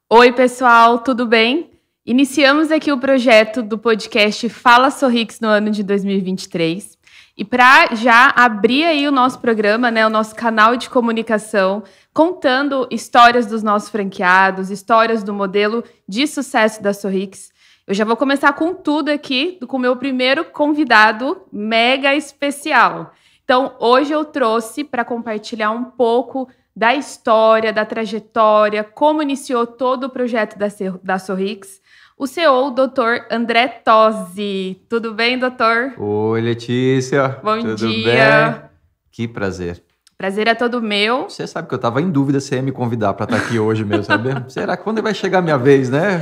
Oi, pessoal, tudo bem? Iniciamos aqui o projeto do podcast Fala Sorrix no ano de 2023. E para já abrir aí o nosso programa, né, o nosso canal de comunicação, contando histórias dos nossos franqueados, histórias do modelo de sucesso da Sorrix, eu já vou começar com tudo aqui, com o meu primeiro convidado mega especial. Então, hoje eu trouxe para compartilhar um pouco da história, da trajetória, como iniciou todo o projeto da Sorrix, o CEO, o Dr. André Tosi. Tudo bem, doutor? Oi, Letícia. Bom Tudo dia. bem? Que prazer. Prazer é todo meu. Você sabe que eu estava em dúvida se ia me convidar para estar aqui hoje mesmo, sabe? Será que quando vai chegar a minha vez, né?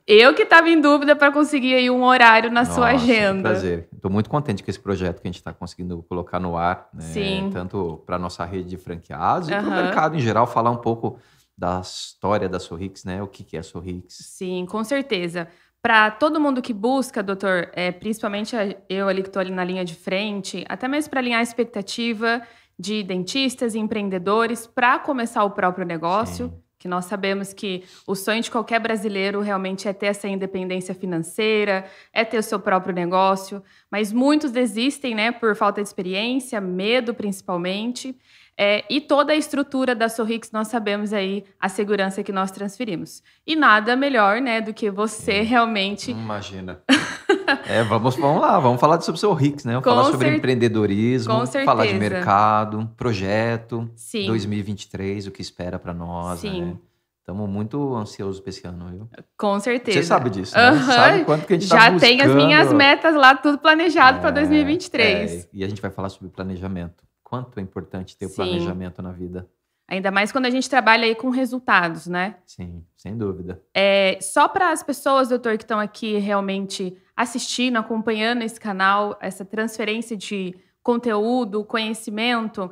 Eu que estava em dúvida para conseguir aí um horário na sua Nossa, agenda. que prazer. Estou muito contente com esse projeto que a gente está conseguindo colocar no ar, né? Sim. Tanto para a nossa rede de franqueados e para o Aham. mercado em geral, falar um pouco da história da Sorrix, né? O que é a Sorrix. Sim, com certeza. Para todo mundo que busca, doutor, principalmente eu ali que estou ali na linha de frente, até mesmo para alinhar a expectativa de dentistas e empreendedores para começar o próprio negócio, Sim. que nós sabemos que o sonho de qualquer brasileiro realmente é ter essa independência financeira, é ter o seu próprio negócio, mas muitos desistem, né, por falta de experiência, medo principalmente. E toda a estrutura da Sorrix, nós sabemos aí a segurança que nós transferimos. E nada melhor, né, do que você realmente... Imagina. Vamos lá, vamos falar sobre o Sorrix, né? Vamos Com falar sobre cer- empreendedorismo, com falar de certeza. mercado, projeto, Sim. 2023, o que espera para nós, Sim. né? Estamos muito ansiosos para esse ano, viu? Com certeza. Você sabe disso, né? Sabe quanto que a gente Já tá buscando. tem as minhas metas lá, tudo planejado para 2023. E a gente vai falar sobre planejamento. Quanto é importante ter o Sim. planejamento na vida. Ainda mais quando a gente trabalha aí com resultados, né? Sim, sem dúvida. Só para as pessoas, doutor, que estão aqui realmente assistindo, acompanhando esse canal, essa transferência de conteúdo, conhecimento,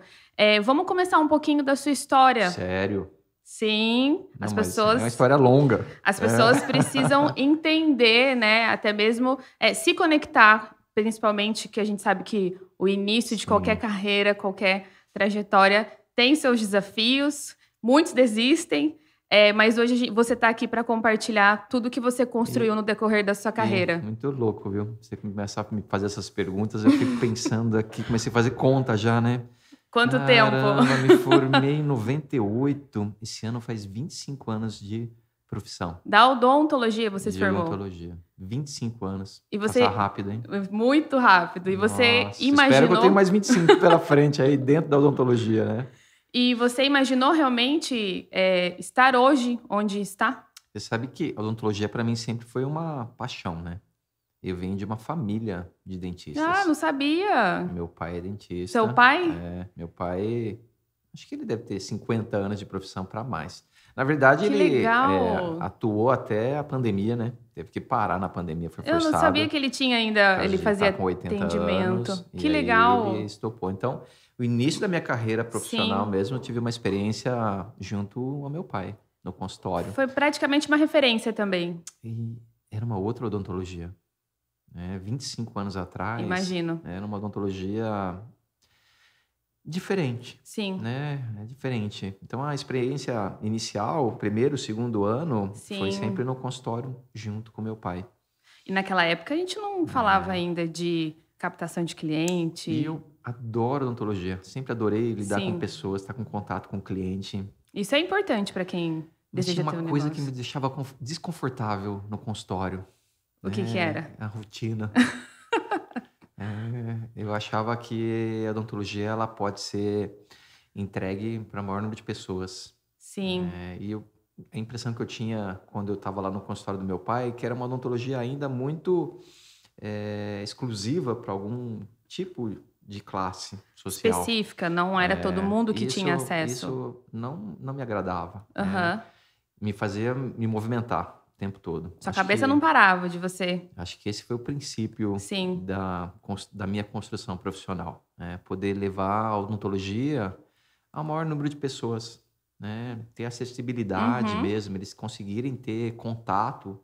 vamos começar um pouquinho da sua história. Sério? Sim, Não, as mas pessoas... é uma história longa. As pessoas precisam entender, né? Até mesmo se conectar, principalmente que a gente sabe que o início de Sim. qualquer carreira, qualquer trajetória tem seus desafios, muitos desistem, mas hoje você está aqui para compartilhar tudo que você construiu no decorrer da sua carreira. Muito louco, viu? Você começar a me fazer essas perguntas, eu fico pensando aqui, comecei a fazer conta já, né? Quanto Caramba, tempo? me formei em 98, esse ano faz 25 anos de profissão. Da odontologia você se de formou? odontologia. 25 anos. E você... Passar rápido, hein? Muito rápido. E você Nossa, imaginou... espero que eu tenha mais 25 pela frente aí dentro da odontologia, né? E você imaginou realmente estar hoje onde está? Você sabe que a odontologia para mim sempre foi uma paixão, né? Eu venho de uma família de dentistas. Ah, não sabia. Meu pai é dentista. Seu pai? Meu pai, acho que ele deve ter 50 anos de profissão para mais. Na verdade, Que ele legal. atuou até a pandemia, né? Teve que parar na pandemia, foi Eu forçado. não sabia que ele tinha ainda, ele fazia com 80 atendimento. anos, Que e aí legal. ele estopou. Então, o início da minha carreira profissional Sim. mesmo, eu tive uma experiência junto ao meu pai, no consultório. Foi praticamente uma referência também. E era uma outra odontologia. 25 anos atrás. Imagino. Era uma odontologia diferente. Sim. Né? É diferente. Então, a experiência inicial, primeiro, segundo ano, foi Sim. sempre no consultório, junto com meu pai. E naquela época a gente não falava ainda de captação de cliente. E eu adoro odontologia. Sempre adorei lidar Sim. com pessoas, estar com contato com o cliente. Isso é importante para quem Mas deseja tinha ter um uma coisa negócio. que me deixava desconfortável no consultório. O que era? A rotina. Eu achava que a odontologia ela pode ser entregue para o maior número de pessoas. Sim. A impressão que eu tinha quando eu estava lá no consultório do meu pai, que era uma odontologia ainda muito exclusiva para algum tipo de classe social. Específica, não era todo mundo que tinha acesso. Isso não me agradava. Aham. Me fazia me movimentar o tempo todo. Sua cabeça não parava de você. Acho que esse foi o princípio Sim. da minha construção profissional. Poder levar a odontologia ao maior número de pessoas. Ter acessibilidade mesmo, eles conseguirem ter contato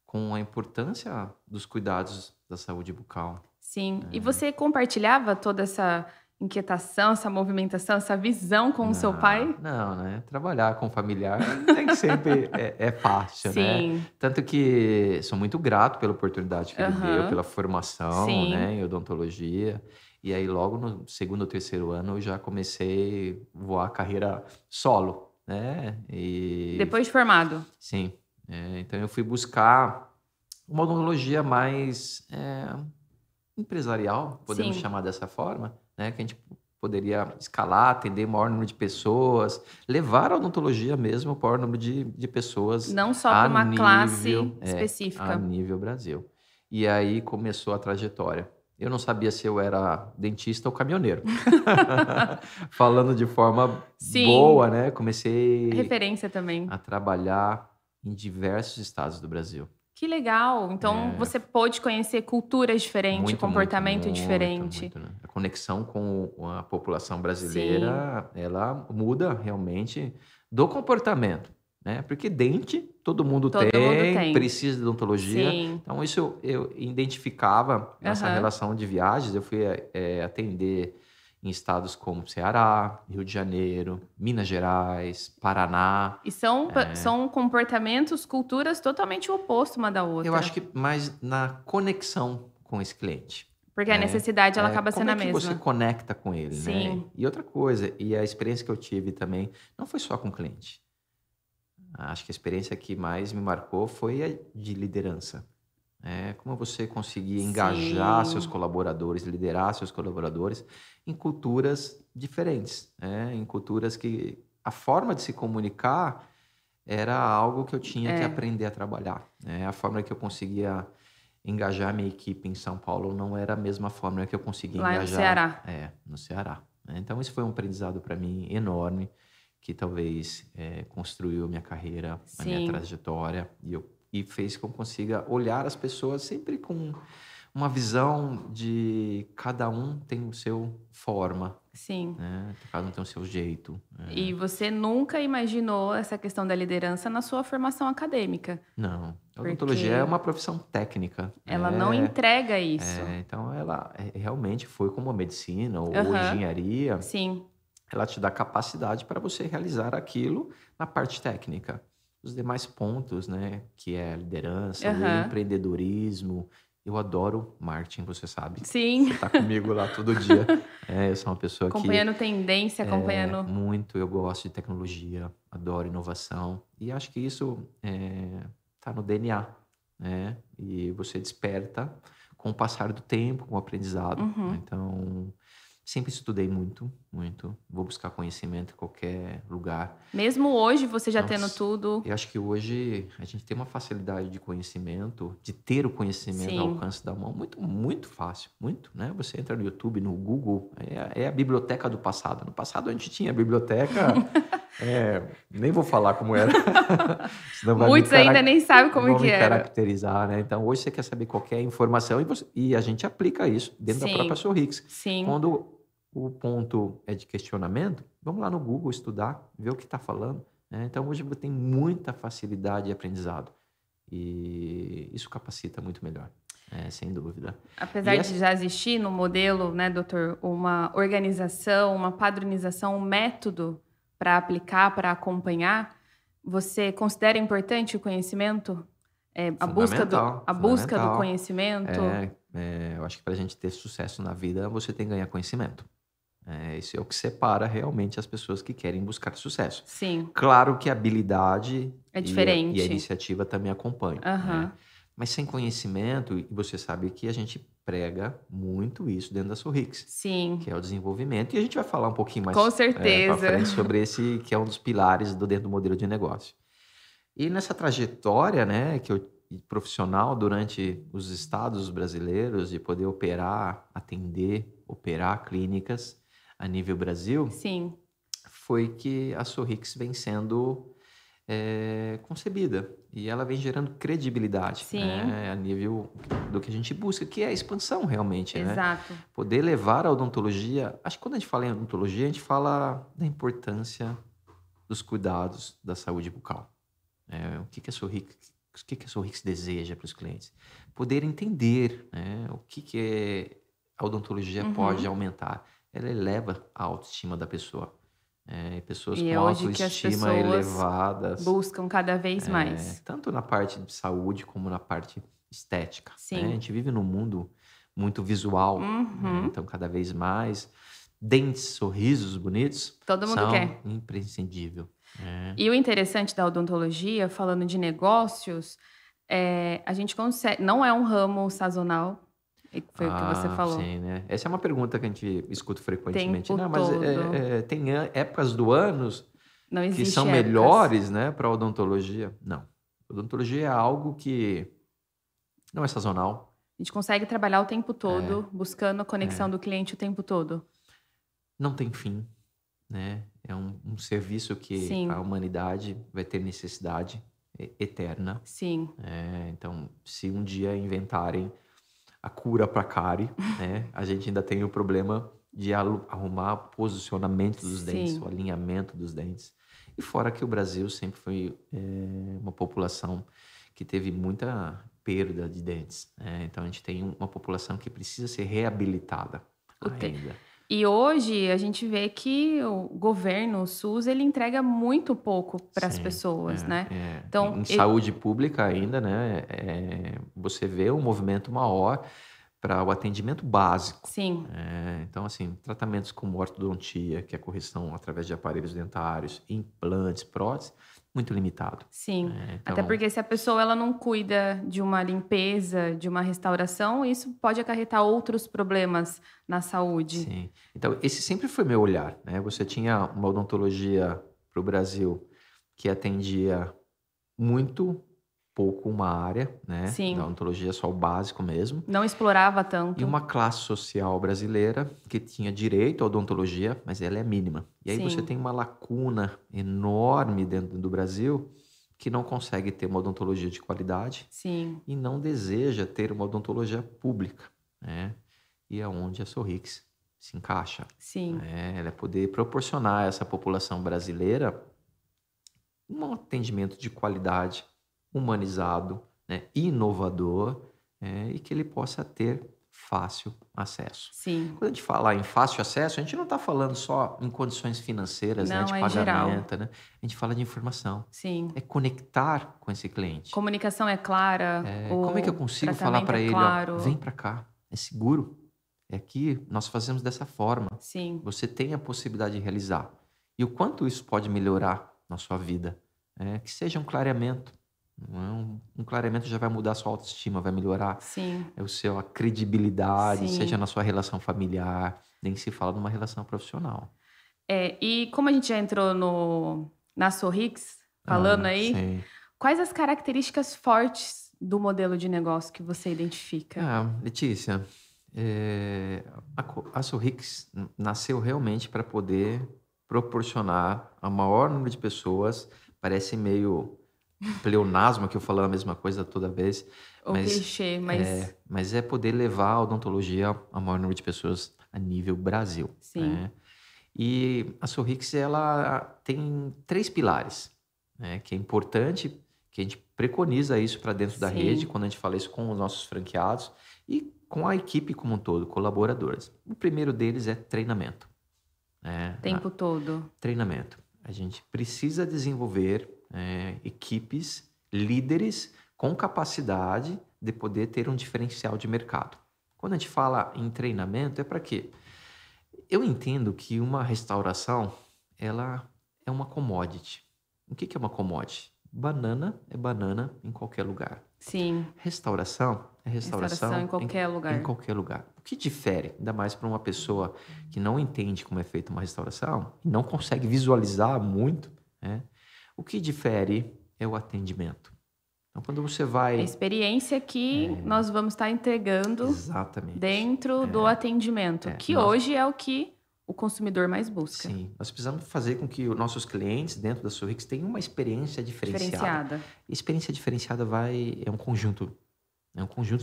com a importância dos cuidados da saúde bucal. Sim. E você compartilhava toda essa inquietação, essa movimentação, essa visão com o seu pai? Não, né? Trabalhar com familiar nem sempre é fácil, né? Sim. Tanto que sou muito grato pela oportunidade que ele deu, pela formação, Sim. né, em odontologia. E aí, logo no segundo ou terceiro ano, eu já comecei a voar a carreira solo, né? Depois de formado? Sim. Então, eu fui buscar uma odontologia mais empresarial, podemos chamar dessa forma, né? Que a gente poderia escalar, atender o maior número de pessoas, levar a odontologia mesmo para o maior número de pessoas. Não só para uma classe específica. A nível Brasil. E aí começou a trajetória. Eu não sabia se eu era dentista ou caminhoneiro. Falando de forma boa, né? Comecei referência também a trabalhar em diversos estados do Brasil. Que legal! Então, você pôde conhecer culturas diferentes, comportamento diferente. Muito, né? A conexão com a população brasileira, ela muda realmente do comportamento, né? Porque dente, todo mundo tem, precisa de odontologia. Sim. Então, isso eu identificava nessa relação de viagens. Eu fui atender em estados como Ceará, Rio de Janeiro, Minas Gerais, Paraná. E são comportamentos, culturas totalmente opostas uma da outra. Eu acho que mais na conexão com esse cliente. Porque a necessidade ela acaba sendo a mesma. Como é que você conecta com ele, Sim. né? E outra coisa, e a experiência que eu tive também, não foi só com o cliente. Acho que a experiência que mais me marcou foi a de liderança. Como você conseguir engajar seus colaboradores, liderar seus colaboradores em culturas diferentes, em culturas que a forma de se comunicar era algo que eu tinha que aprender a trabalhar. A forma que eu conseguia engajar minha equipe em São Paulo não era a mesma forma que eu conseguia engajar no Ceará. No Ceará. Então, isso foi um aprendizado para mim enorme, que talvez construiu a minha carreira, a minha trajetória, e fez que eu consiga olhar as pessoas sempre com uma visão de cada um tem o seu forma. Sim. Né? Cada um tem o seu jeito. E você nunca imaginou essa questão da liderança na sua formação acadêmica? Não. A odontologia é uma profissão técnica. Ela não entrega isso. Então, ela realmente foi como a medicina ou engenharia. Sim. Ela te dá capacidade para você realizar aquilo na parte técnica. Os demais pontos, né, que é a liderança, o empreendedorismo. Eu adoro marketing, você sabe. Sim. Você tá comigo lá todo dia. Eu sou uma pessoa acompanhando tendência, acompanhando... Muito, eu gosto de tecnologia, adoro inovação. E acho que isso tá no DNA, né? E você desperta com o passar do tempo, com o aprendizado. Então... Sempre estudei muito, muito. Vou buscar conhecimento em qualquer lugar. Mesmo hoje, você já tendo tudo? Eu acho que hoje a gente tem uma facilidade de conhecimento, de ter o conhecimento ao alcance da mão, muito, muito fácil. Muito, né? Você entra no YouTube, no Google, é a biblioteca do passado. No passado a gente tinha biblioteca... nem vou falar como era. Muitos ainda nem sabem como que era. Caracterizar, né? Então, hoje você quer saber qualquer informação e a gente aplica isso dentro da própria Sorrix. Sim. Quando o ponto é de questionamento, vamos lá no Google estudar, ver o que está falando. Né? Então, hoje você tem muita facilidade de aprendizado. E isso capacita muito melhor. Sem dúvida. Apesar de já existir no modelo, né, doutor, uma organização, uma padronização, um método para aplicar, para acompanhar, você considera importante o conhecimento? A busca do conhecimento? Eu acho que para a gente ter sucesso na vida, você tem que ganhar conhecimento. Isso é o que separa realmente as pessoas que querem buscar sucesso. Sim. Claro que a habilidade é diferente. E a iniciativa também acompanham. Né? Mas sem conhecimento, e você sabe que a gente prega muito isso dentro da Sorrix. Sim. Que é o desenvolvimento. E a gente vai falar um pouquinho mais com certeza. para frente sobre esse, que é um dos pilares dentro do modelo de negócio. E nessa trajetória, né, profissional durante os estados brasileiros, de poder operar clínicas a nível Brasil, Sim. foi que a Sorrix vem sendo concebida. E ela vem gerando credibilidade, né, a nível do que a gente busca, que é a expansão realmente. Exato. Né? Poder levar a odontologia... Acho que quando a gente fala em odontologia, a gente fala da importância dos cuidados da saúde bucal. O que a Sorrix deseja para os clientes? Poder entender, né, o que a odontologia pode aumentar. ela eleva a autoestima da pessoa. Pessoas E com é hoje que as autoestima pessoas elevadas, buscam cada vez mais. tanto na parte de saúde como na parte estética, né? A Sim. gente vive num mundo muito visual, né? Uhum. Então cada vez mais dentes, sorrisos bonitos Todo mundo são quer. imprescindível, né? E o interessante da odontologia, falando de negócios, a gente consegue. Não é um ramo sazonal, foi o que você falou. Sim, né? Essa é uma pergunta que a gente escuta frequentemente. Tempo Não, mas todo. tem épocas do ano Não que são existe épocas. melhores, né, para odontologia? Não. Odontologia é algo que não é sazonal. A gente consegue trabalhar o tempo É, todo, buscando a conexão do cliente o tempo todo. não tem fim, né? É um serviço que Sim, a humanidade vai ter necessidade eterna. sim, Então, se um dia inventarem a cura para cárie, né, a gente ainda tem o problema de arrumar o posicionamento dos dentes, o sim, alinhamento dos dentes. E fora que o Brasil sempre foi uma população que teve muita perda de dentes, né? Então a gente tem uma população que precisa ser reabilitada o te- ainda. E hoje a gente vê que o governo, o SUS, ele entrega muito pouco para as Sim, pessoas, né? Em Então, saúde pública ainda, né, você vê um movimento maior para o atendimento básico. sim, Então, assim, tratamentos como ortodontia, que é a correção através de aparelhos dentários, implantes, próteses, muito limitado. sim. Até Então, porque se a pessoa ela não cuida de uma limpeza, de uma restauração, isso pode acarretar outros problemas na saúde. sim. Então, esse sempre foi meu olhar, né? Você tinha uma odontologia para o Brasil que atendia muito pouco uma área, né? Da Sim, odontologia só o básico mesmo. não explorava E tanto. uma classe social brasileira que tinha direito à odontologia, mas ela é mínima. E aí você Sim, tem uma lacuna enorme dentro do Brasil que não consegue ter uma odontologia de qualidade sim, e não deseja ter uma odontologia pública, né? E é onde a Sorrix se encaixa. sim, Ela é poder proporcionar a essa população brasileira um atendimento de qualidade, humanizado, né, inovador, e que ele possa ter fácil acesso. sim. Quando a gente fala em fácil acesso, a gente não está falando só em condições financeiras, né, Não, de é geral. pagamento, né? A gente fala de informação. Sim. É conectar com esse cliente. Comunicação é clara, Como é que eu o consigo falar tratamento para é ele, ó, claro. vem para cá, é seguro, é aqui, nós fazemos dessa forma. Sim, Você tem a possibilidade de realizar. E o quanto isso pode melhorar na sua vida. Que seja um clareamento. Não é um clareamento já vai mudar a sua autoestima, vai melhorar sim, a credibilidade, seja sim. na sua relação familiar, nem se fala numa relação profissional. E como a gente já entrou na Sorrix, falando aí, Sim. quais as características fortes do modelo de negócio que você identifica? Letícia, a Sorrix nasceu realmente para poder proporcionar a maior número de pessoas. Parece meio pleonasmo que eu falo a mesma coisa toda vez, O clichê, mas mas é poder levar a odontologia a maior número de pessoas a nível Brasil, sim, né? E a Sorrix, ela tem 3 pilares, né, que é importante, que a gente preconiza isso para dentro da rede, sim. quando a gente fala isso com os nossos franqueados e com a equipe como um todo, colaboradores. O primeiro deles é treinamento, né? Tempo todo. Treinamento. A gente precisa desenvolver equipes, líderes com capacidade de poder ter um diferencial de mercado. Quando a gente fala em treinamento, é para quê? Eu entendo que uma restauração, ela é uma commodity. O que é uma commodity? Banana é banana em qualquer lugar. Sim, Restauração é restauração em qualquer em lugar. qualquer lugar. O que difere, ainda mais para uma pessoa que não entende como é feita uma restauração, e não consegue visualizar muito, né? O que difere é o atendimento. Então, quando você A vai... experiência que nós vamos estar entregando Exatamente. dentro do atendimento, que nós- hoje é o que o consumidor mais busca. Sim, nós precisamos fazer com que os nossos clientes dentro da Sorrix tenham uma experiência diferenciada. Experiência diferenciada é um conjunto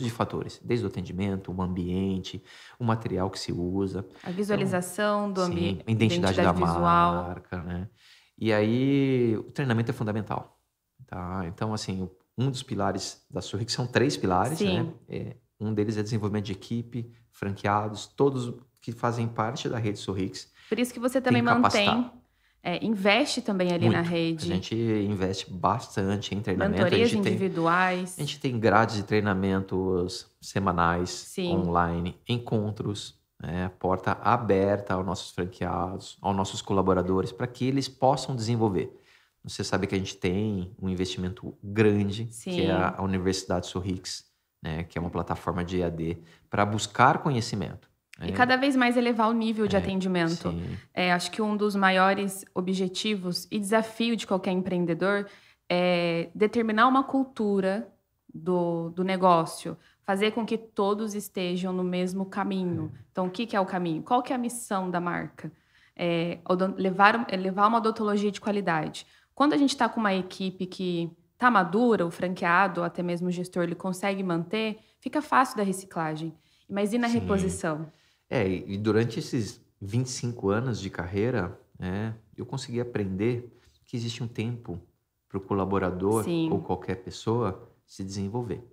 de fatores, desde o atendimento, o ambiente, o material que se usa. A visualização do ambiente, A identidade da visual. marca, né? E aí o treinamento é fundamental, tá? Então, assim, um dos pilares da Sorrix são 3 pilares, Sim. né? Um deles é desenvolvimento de equipe, franqueados, todos que fazem parte da rede Sorrix. Por isso que você também investe também ali na rede. A gente investe bastante em treinamento. Mentorias individuais. A gente tem grades de treinamentos semanais, Sim. online, encontros, porta aberta aos nossos franqueados, aos nossos colaboradores, para que eles possam desenvolver. Você sabe que a gente tem um investimento grande, Sim. que é a Universidade Sorrix, né, que é uma plataforma de EAD, para buscar conhecimento. E cada vez mais elevar o nível de atendimento. Acho que um dos maiores objetivos e desafio de qualquer empreendedor é determinar uma cultura do negócio, fazer com que todos estejam no mesmo caminho. Então, o que é o caminho? Qual que é a missão da marca? Levar uma odontologia de qualidade. Quando a gente está com uma equipe que está madura, o franqueado, ou até mesmo o gestor, ele consegue manter, fica fácil da reciclagem. Mas e na reposição? E durante esses 25 anos de carreira, eu consegui aprender que existe um tempo para o colaborador ou qualquer pessoa se desenvolver.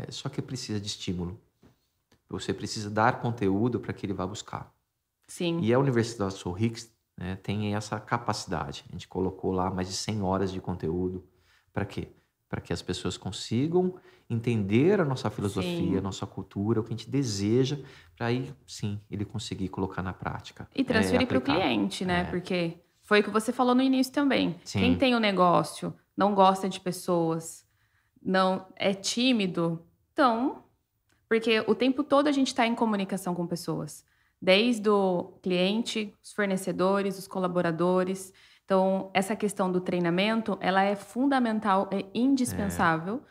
Só que precisa de estímulo. Você precisa dar conteúdo para que ele vá buscar. Sim. E a Universidade Sorrix tem essa capacidade. A gente colocou lá mais de 100 horas de conteúdo. Para quê? Para que as pessoas consigam entender a nossa filosofia, a nossa cultura, o que a gente deseja, para aí, sim, ele conseguir colocar na prática. E transferir para o cliente, né? Porque foi o que você falou no início também. Sim. Quem tem um negócio, não gosta de pessoas, não é tímido, então... Porque o tempo todo a gente está em comunicação com pessoas. Desde o cliente, os fornecedores, os colaboradores. Então, essa questão do treinamento, ela é fundamental, é indispensável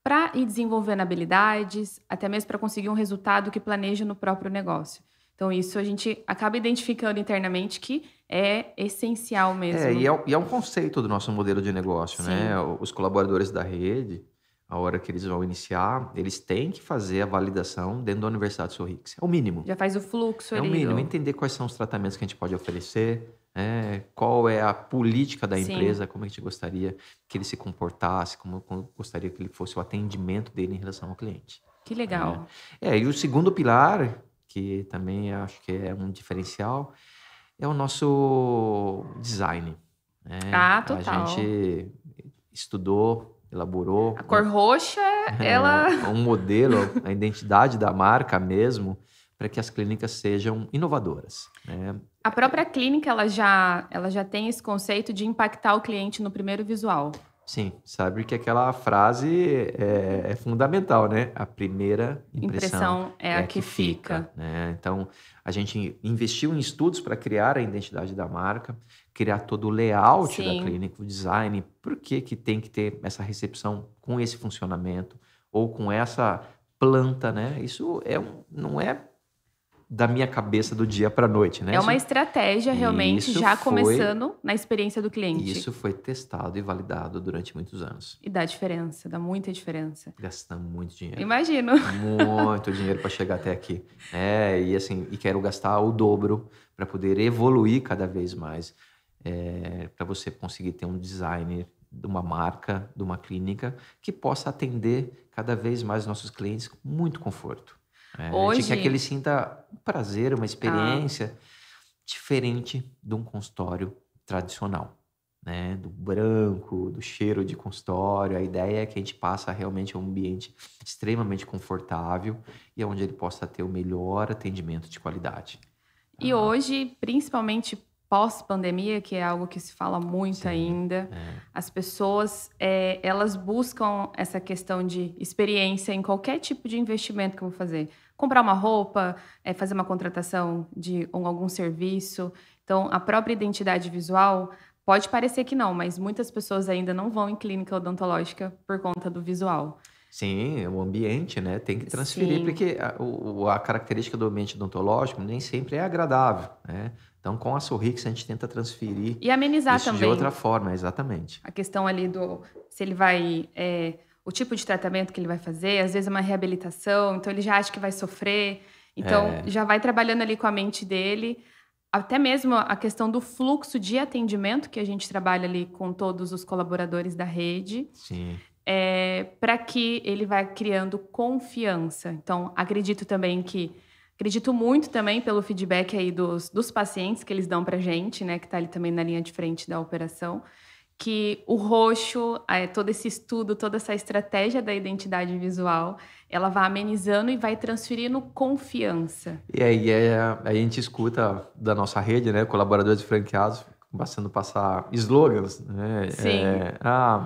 para ir desenvolvendo habilidades, até mesmo para conseguir um resultado que planeja no próprio negócio. Então, isso a gente acaba identificando internamente que é essencial mesmo. E é um conceito do nosso modelo de negócio, né? Os colaboradores da rede, a hora que eles vão iniciar, eles têm que fazer a validação dentro da Universidade Sorrix. É o mínimo. Já faz o fluxo ali. É o mínimo. Entender quais são os tratamentos que a gente pode oferecer, qual é a política da empresa, como a gente gostaria que ele se comportasse, como gostaria que ele fosse o atendimento dele em relação ao cliente. Que legal. E o segundo pilar, que também acho que é um diferencial, é o nosso design. Total. A gente estudou, elaborou... A cor roxa, ela... um modelo, a identidade da marca mesmo, para que as clínicas sejam inovadoras. A própria clínica, ela já tem esse conceito de impactar o cliente no primeiro visual. Sim, sabe que aquela frase é fundamental, né? A primeira impressão é a que fica. Né? Então, a gente investiu em estudos para criar a identidade da marca, criar todo o layout da clínica, o design, por que tem que ter essa recepção com esse funcionamento ou com essa planta, né? Isso não é da minha cabeça do dia para a noite, né? É uma estratégia realmente começando na experiência do cliente. Isso foi testado e validado durante muitos anos. E dá diferença, dá muita diferença. Gastamos muito dinheiro. Imagino. Muito dinheiro para chegar até aqui. E quero gastar o dobro para poder evoluir cada vez mais. Para você conseguir ter um designer de uma marca, de uma clínica, que possa atender cada vez mais nossos clientes com muito conforto. Hoje... A gente quer que ele sinta um prazer, uma experiência diferente de um consultório tradicional, né? Do branco, do cheiro de consultório. A ideia é que a gente passe realmente um ambiente extremamente confortável e onde ele possa ter o melhor atendimento de qualidade. E hoje, principalmente pós-pandemia, que é algo que se fala muito ainda, as pessoas, elas buscam essa questão de experiência em qualquer tipo de investimento que eu vou fazer. Comprar uma roupa, fazer uma contratação de algum serviço. Então, a própria identidade visual pode parecer que não, mas muitas pessoas ainda não vão em clínica odontológica por conta do visual. Sim, o ambiente, né? Tem que transferir, porque a característica do ambiente odontológico nem sempre é agradável, né? Então, com a Sorrix, a gente tenta transferir e amenizar isso também de outra forma, exatamente. A questão ali se ele vai... o tipo de tratamento que ele vai fazer, às vezes é uma reabilitação, então ele já acha que vai sofrer. Então, já vai trabalhando ali com a mente dele. Até mesmo a questão do fluxo de atendimento, que a gente trabalha ali com todos os colaboradores da rede. Sim. Para que ele vá criando confiança. Então, acredito também que Acredito muito também pelo feedback aí dos pacientes que eles dão pra gente, né? Que tá ali também na linha de frente da operação. Que o roxo, todo esse estudo, toda essa estratégia da identidade visual, ela vai amenizando e vai transferindo confiança. E aí a gente escuta da nossa rede, né, colaboradores e franqueados, bastando passar slogans, né? Sim.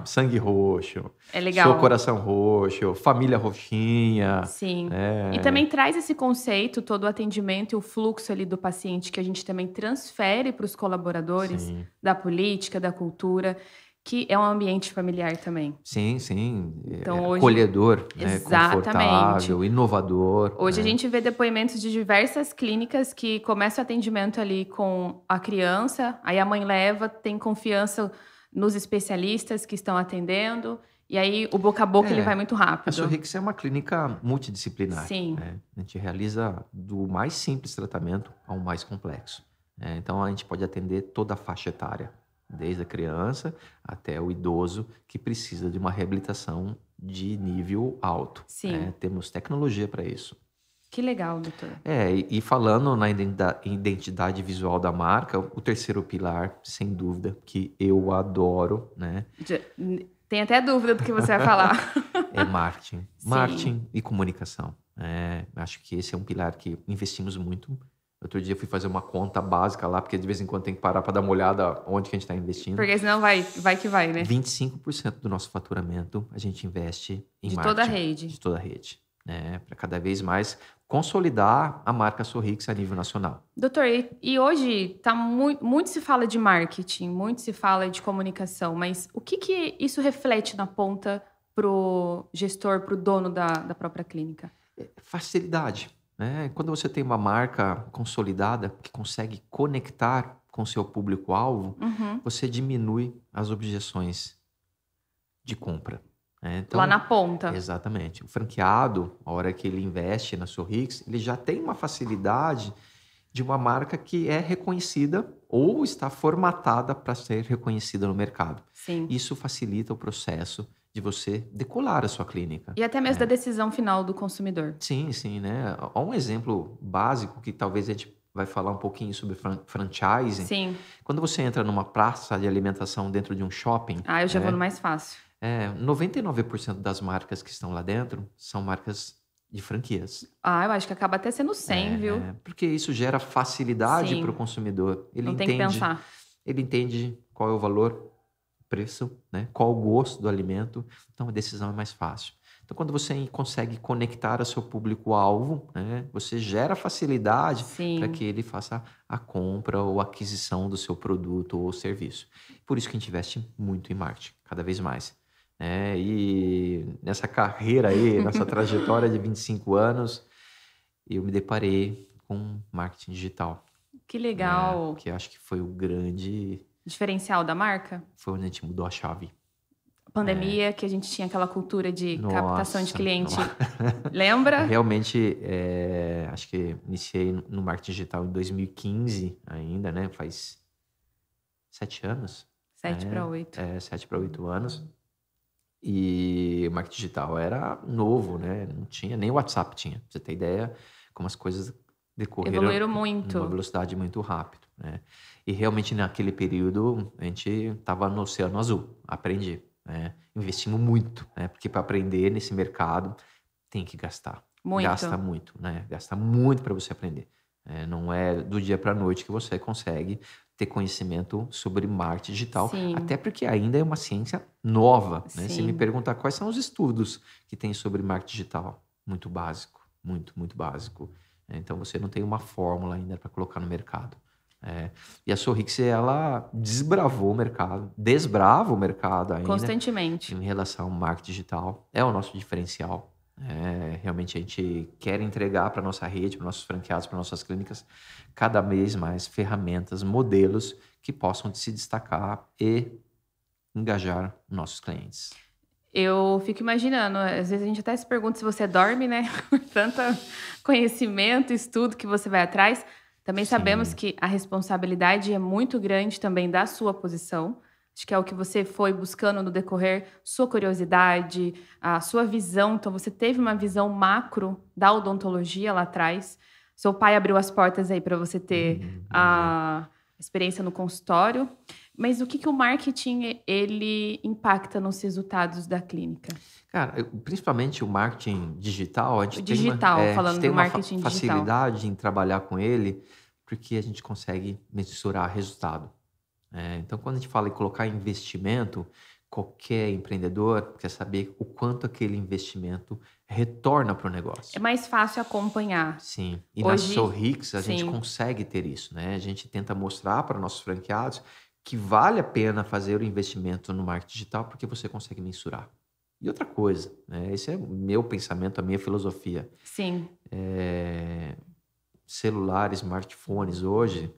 Sangue roxo. É legal. Sou coração roxo, família roxinha. Sim. E também traz esse conceito, todo o atendimento e o fluxo ali do paciente que a gente também transfere para os colaboradores. Sim. Da política, da cultura, que é um ambiente familiar também. Sim, sim. Então, hoje... Acolhedor, né? Exatamente. Confortável, inovador. Hoje né? a gente vê depoimentos de diversas clínicas que começam o atendimento ali com a criança, aí a mãe leva, tem confiança nos especialistas que estão atendendo, e aí o boca a boca ele vai muito rápido. A Sorrix é uma clínica multidisciplinar. Sim. Né? A gente realiza do mais simples tratamento ao mais complexo. Então a gente pode atender toda a faixa etária, desde a criança até o idoso que precisa de uma reabilitação de nível alto. Sim. Temos tecnologia para isso. Que legal, doutor. E falando na identidade visual da marca, o terceiro pilar, sem dúvida, que eu adoro, né? Tem até dúvida do que você vai falar. É marketing. Sim. Marketing e comunicação. Acho que esse é um pilar que investimos muito. Outro dia eu fui fazer uma conta básica lá, porque de vez em quando tem que parar para dar uma olhada onde que a gente está investindo. Porque senão vai que vai, né? 25% do nosso faturamento a gente investe em marketing. De toda a rede. De toda a rede. Para cada vez mais consolidar a marca Sorrix a nível nacional. Doutor, e hoje muito se fala de marketing, muito se fala de comunicação, mas o que isso reflete na ponta pro gestor, pro dono da própria clínica? Facilidade. Quando você tem uma marca consolidada que consegue conectar com o seu público-alvo, você diminui as objeções de compra. Então, lá na ponta. Exatamente. O franqueado, a hora que ele investe na Sorrix, ele já tem uma facilidade de uma marca que é reconhecida ou está formatada para ser reconhecida no mercado. Sim. Isso facilita o processo de você decolar a sua clínica. E até mesmo da decisão final do consumidor. Sim, sim, né? Há um exemplo básico que talvez a gente vai falar um pouquinho sobre franchising. Sim. Quando você entra numa praça de alimentação dentro de um shopping... eu já vou no mais fácil. 99% das marcas que estão lá dentro são marcas de franquias. Eu acho que acaba até sendo 100, viu? Porque isso gera facilidade para o consumidor. Ele não tem que pensar. Ele entende qual é o valor, preço, né? Qual o gosto do alimento. Então a decisão é mais fácil. Então quando você consegue conectar a seu público-alvo, né? Você gera facilidade para que ele faça a compra ou aquisição do seu produto ou serviço. Por isso que a gente investe muito em marketing, cada vez mais. E nessa carreira aí, nessa trajetória de 25 anos, eu me deparei com marketing digital. Que legal! Que acho que foi o grande... diferencial da marca? Foi onde a gente mudou a chave. Pandemia, que a gente tinha aquela cultura de captação de cliente. Lembra? Realmente, acho que iniciei no marketing digital em 2015 ainda, né? Faz 7 anos. 7 para 8. 7 para 8 anos. E o marketing digital era novo, né? Não tinha, nem o WhatsApp tinha. Pra você ter ideia como as coisas decorreram. Evoluíram muito. Numa velocidade muito rápida, né? E realmente naquele período a gente estava no oceano azul. Aprendi, né? Investimos muito, né? Porque para aprender nesse mercado tem que gastar. Muito. Gasta muito, né? Gasta muito para você aprender. Não é do dia para a noite que você consegue ter conhecimento sobre marketing digital. Sim. Até porque ainda é uma ciência nova, né? Sim. Se me perguntar quais são os estudos que tem sobre marketing digital, muito básico, muito básico. Então você não tem uma fórmula ainda para colocar no mercado. E a Sorrix, ela desbrava o mercado ainda. Constantemente. Em relação ao marketing digital. É o nosso diferencial. Realmente a gente quer entregar para a nossa rede, para nossos franqueados, para nossas clínicas, cada vez mais ferramentas, modelos que possam se destacar e engajar nossos clientes. Eu fico imaginando, às vezes a gente até se pergunta se você dorme, né? Tanto conhecimento, estudo que você vai atrás. Também sabemos que a responsabilidade é muito grande também da sua posição. Acho que é o que você foi buscando no decorrer, sua curiosidade, a sua visão. Então, você teve uma visão macro da odontologia lá atrás. Seu pai abriu as portas aí para você ter Entendi. a experiência no consultório. Mas o que o marketing, ele impacta nos resultados da clínica? Cara, principalmente o marketing digital, a O gente tem digital, a gente falando tem do uma marketing digital. facilidade em trabalhar com ele, porque a gente consegue mensurar resultado. Então, quando a gente fala em colocar investimento, qualquer empreendedor quer saber o quanto aquele investimento retorna para o É negócio. mais fácil acompanhar. Sim, e na Hoje, Sorrix a gente sim, consegue ter isso, né? A gente tenta mostrar para nossos franqueados que vale a pena fazer o investimento no marketing digital porque você consegue mensurar. E outra coisa, né? Esse é o meu pensamento, a minha filosofia. sim. É, Celulares, smartphones hoje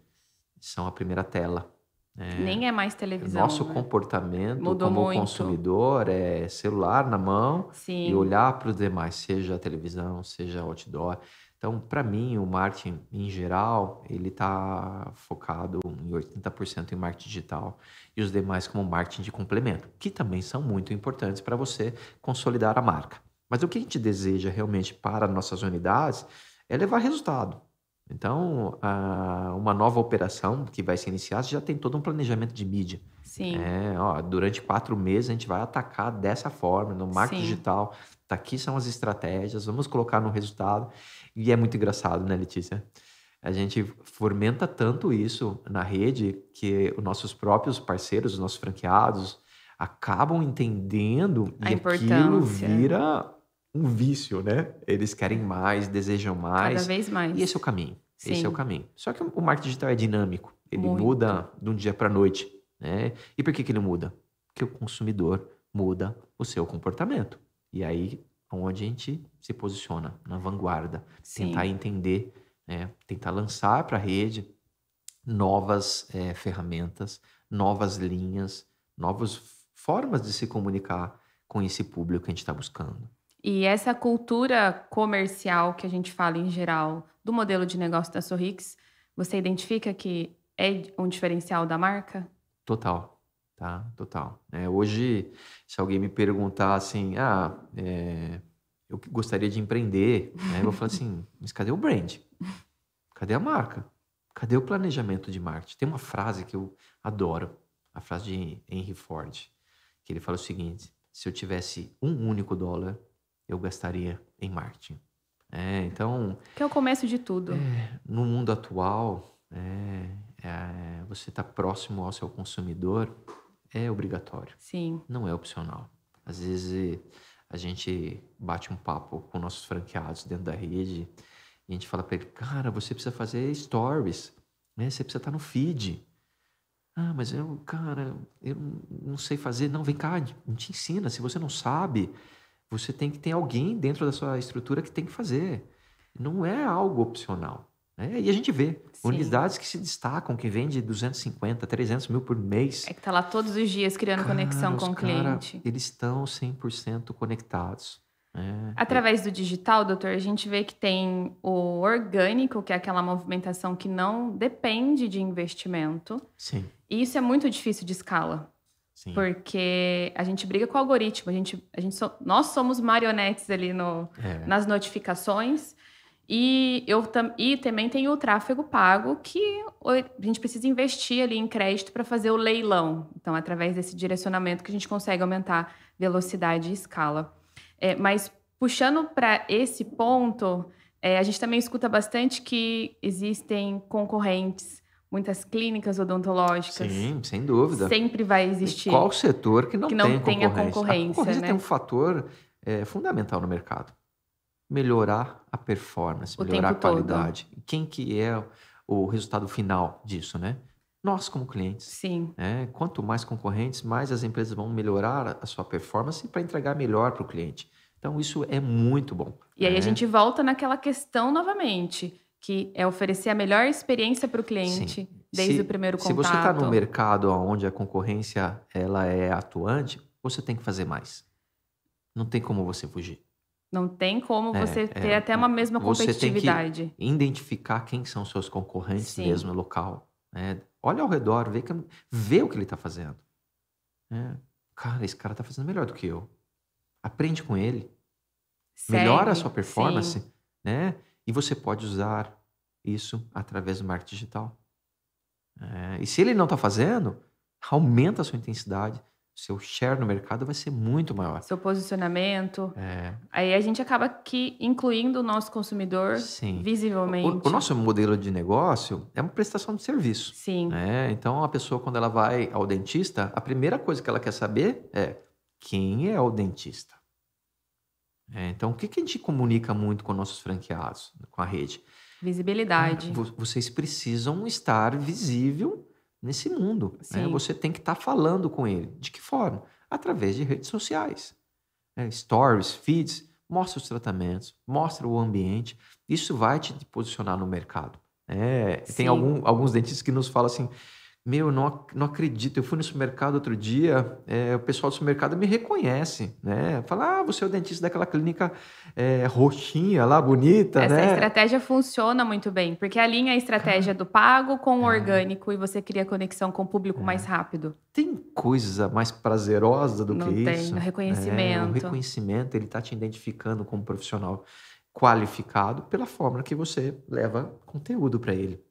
são a primeira tela. Nem é mais O nosso televisão, né? comportamento Mudou como muito. consumidor é celular na mão e Sim, olhar para os demais, seja a televisão, seja outdoor. Então, para mim, o marketing em geral, ele está focado em 80% em marketing digital e os demais como marketing de complemento, que também são muito importantes para você consolidar a marca. Mas o que a gente deseja realmente para nossas unidades é levar resultado. Então, uma nova operação que vai se iniciar, você já tem todo um planejamento de mídia. sim, Durante 4 meses a gente vai atacar dessa forma, no marketing sim. digital. Tá, aqui são as estratégias, vamos colocar no resultado. E é muito engraçado, né, Letícia? A gente fomenta tanto isso na rede que os nossos próprios parceiros, os nossos franqueados, acabam entendendo A e aquilo importância, vira um vício, né? Eles querem mais, desejam cada mais, vez e esse é mais. o caminho. Esse é o Sim, caminho. Só que o marketing digital é dinâmico, ele muito. muda de um dia para a noite, né? E por que ele muda? Porque o consumidor muda o seu comportamento. E aí, onde a gente se posiciona na vanguarda, tentar Sim. entender, né? Tentar lançar para a rede novas ferramentas, novas linhas, novas formas de se comunicar com esse público que a gente está buscando. E essa cultura comercial que a gente fala em geral do modelo de negócio da Sorrix, você identifica que é um diferencial da marca? Total, tá? Total. Hoje, se alguém me perguntar assim, eu gostaria de empreender, né? Eu vou falar assim, mas cadê o brand? Cadê a marca? Cadê o planejamento de marketing? Tem uma frase que eu adoro, a frase de Henry Ford, que ele fala o seguinte: se eu tivesse $1 único, eu gastaria em marketing. Então, Que é o começo de tudo. no mundo atual, você estar próximo ao seu consumidor é obrigatório, Sim, não é opcional. Às vezes a gente bate um papo com nossos franqueados dentro da rede e a gente fala para ele, cara, você precisa fazer stories, né? Você precisa estar no feed. Ah, mas cara, eu não sei fazer. Não, vem cá, a gente te ensina. Se você não sabe, você tem que ter alguém dentro da sua estrutura que tem que fazer. Não é algo opcional, né? E a gente vê sim. unidades que se destacam, que vendem 250, 300 mil por mês. É que tá lá todos os dias criando conexão Cara, os com o caras, cliente. eles estão 100% conectados, né? Através do digital, doutor, a gente vê que tem o orgânico, que é aquela movimentação que não depende de investimento. Sim, E isso é muito difícil de escala. sim. Porque a gente briga com o algoritmo, nós somos marionetes ali É, nas notificações. E também tem o tráfego pago, que a gente precisa investir ali em crédito para fazer o leilão. Então, através desse direcionamento que a gente consegue aumentar velocidade e escala. Mas puxando para esse ponto, a gente também escuta bastante que existem concorrentes, muitas clínicas odontológicas. sim, sem dúvida. Sempre vai E qual existir setor que que não não tem tenha concorrência? A concorrência, concorrência tem um né? fator fundamental no mercado. Melhorar a performance, O melhorar a tempo todo. qualidade. E quem que é o resultado final disso, né? Nós como clientes. Sim. Quanto mais concorrentes, mais as empresas vão melhorar a sua performance para entregar melhor para o cliente. Então, isso é muito bom, E aí a né? gente volta naquela questão novamente, que é oferecer a melhor experiência para o Sim. cliente desde o Se, primeiro se você está num contato. mercado onde a concorrência ela é atuante, você tem que fazer mais. Não tem como você fugir. Não tem como você ter até O uma mesma você tem que competitividade. identificar quem são seus concorrentes Sim. mesmo no local, né. Olha ao redor, vê o que ele está fazendo, né. Cara, esse cara está fazendo melhor do que eu. Aprende com ele, melhora a sua Segue. Sim. performance, né, e você pode usar isso através do marketing digital. E se ele não está fazendo, aumenta a sua intensidade, seu share no mercado vai ser muito maior. Seu posicionamento. É, Aí a gente acaba que incluindo o nosso consumidor sim. visivelmente. O nosso modelo de negócio é uma prestação de serviço. Sim, Então, a pessoa, quando ela vai ao dentista, a primeira coisa que ela quer saber é quem é o dentista. Então, o que a gente comunica muito com nossos franqueados, com a rede? visibilidade. Vocês precisam estar visível nesse mundo. Sim. Você tem que estar falando com ele. De que forma? Através de redes sociais. Stories, feeds, mostra os tratamentos, mostra o ambiente. Isso vai te posicionar no mercado. Tem Sim. alguns dentistas que nos falam assim, meu, não acredito, eu fui no supermercado outro dia, o pessoal do supermercado me reconhece, né? Fala, você é o dentista daquela clínica roxinha lá, bonita, Essa né? estratégia funciona muito bem, porque alinha a estratégia do pago com o orgânico e você cria conexão com o público mais rápido. Tem coisa mais prazerosa do Não que tem, isso? no reconhecimento. O reconhecimento, ele está te identificando como profissional qualificado pela forma que você leva conteúdo para ele.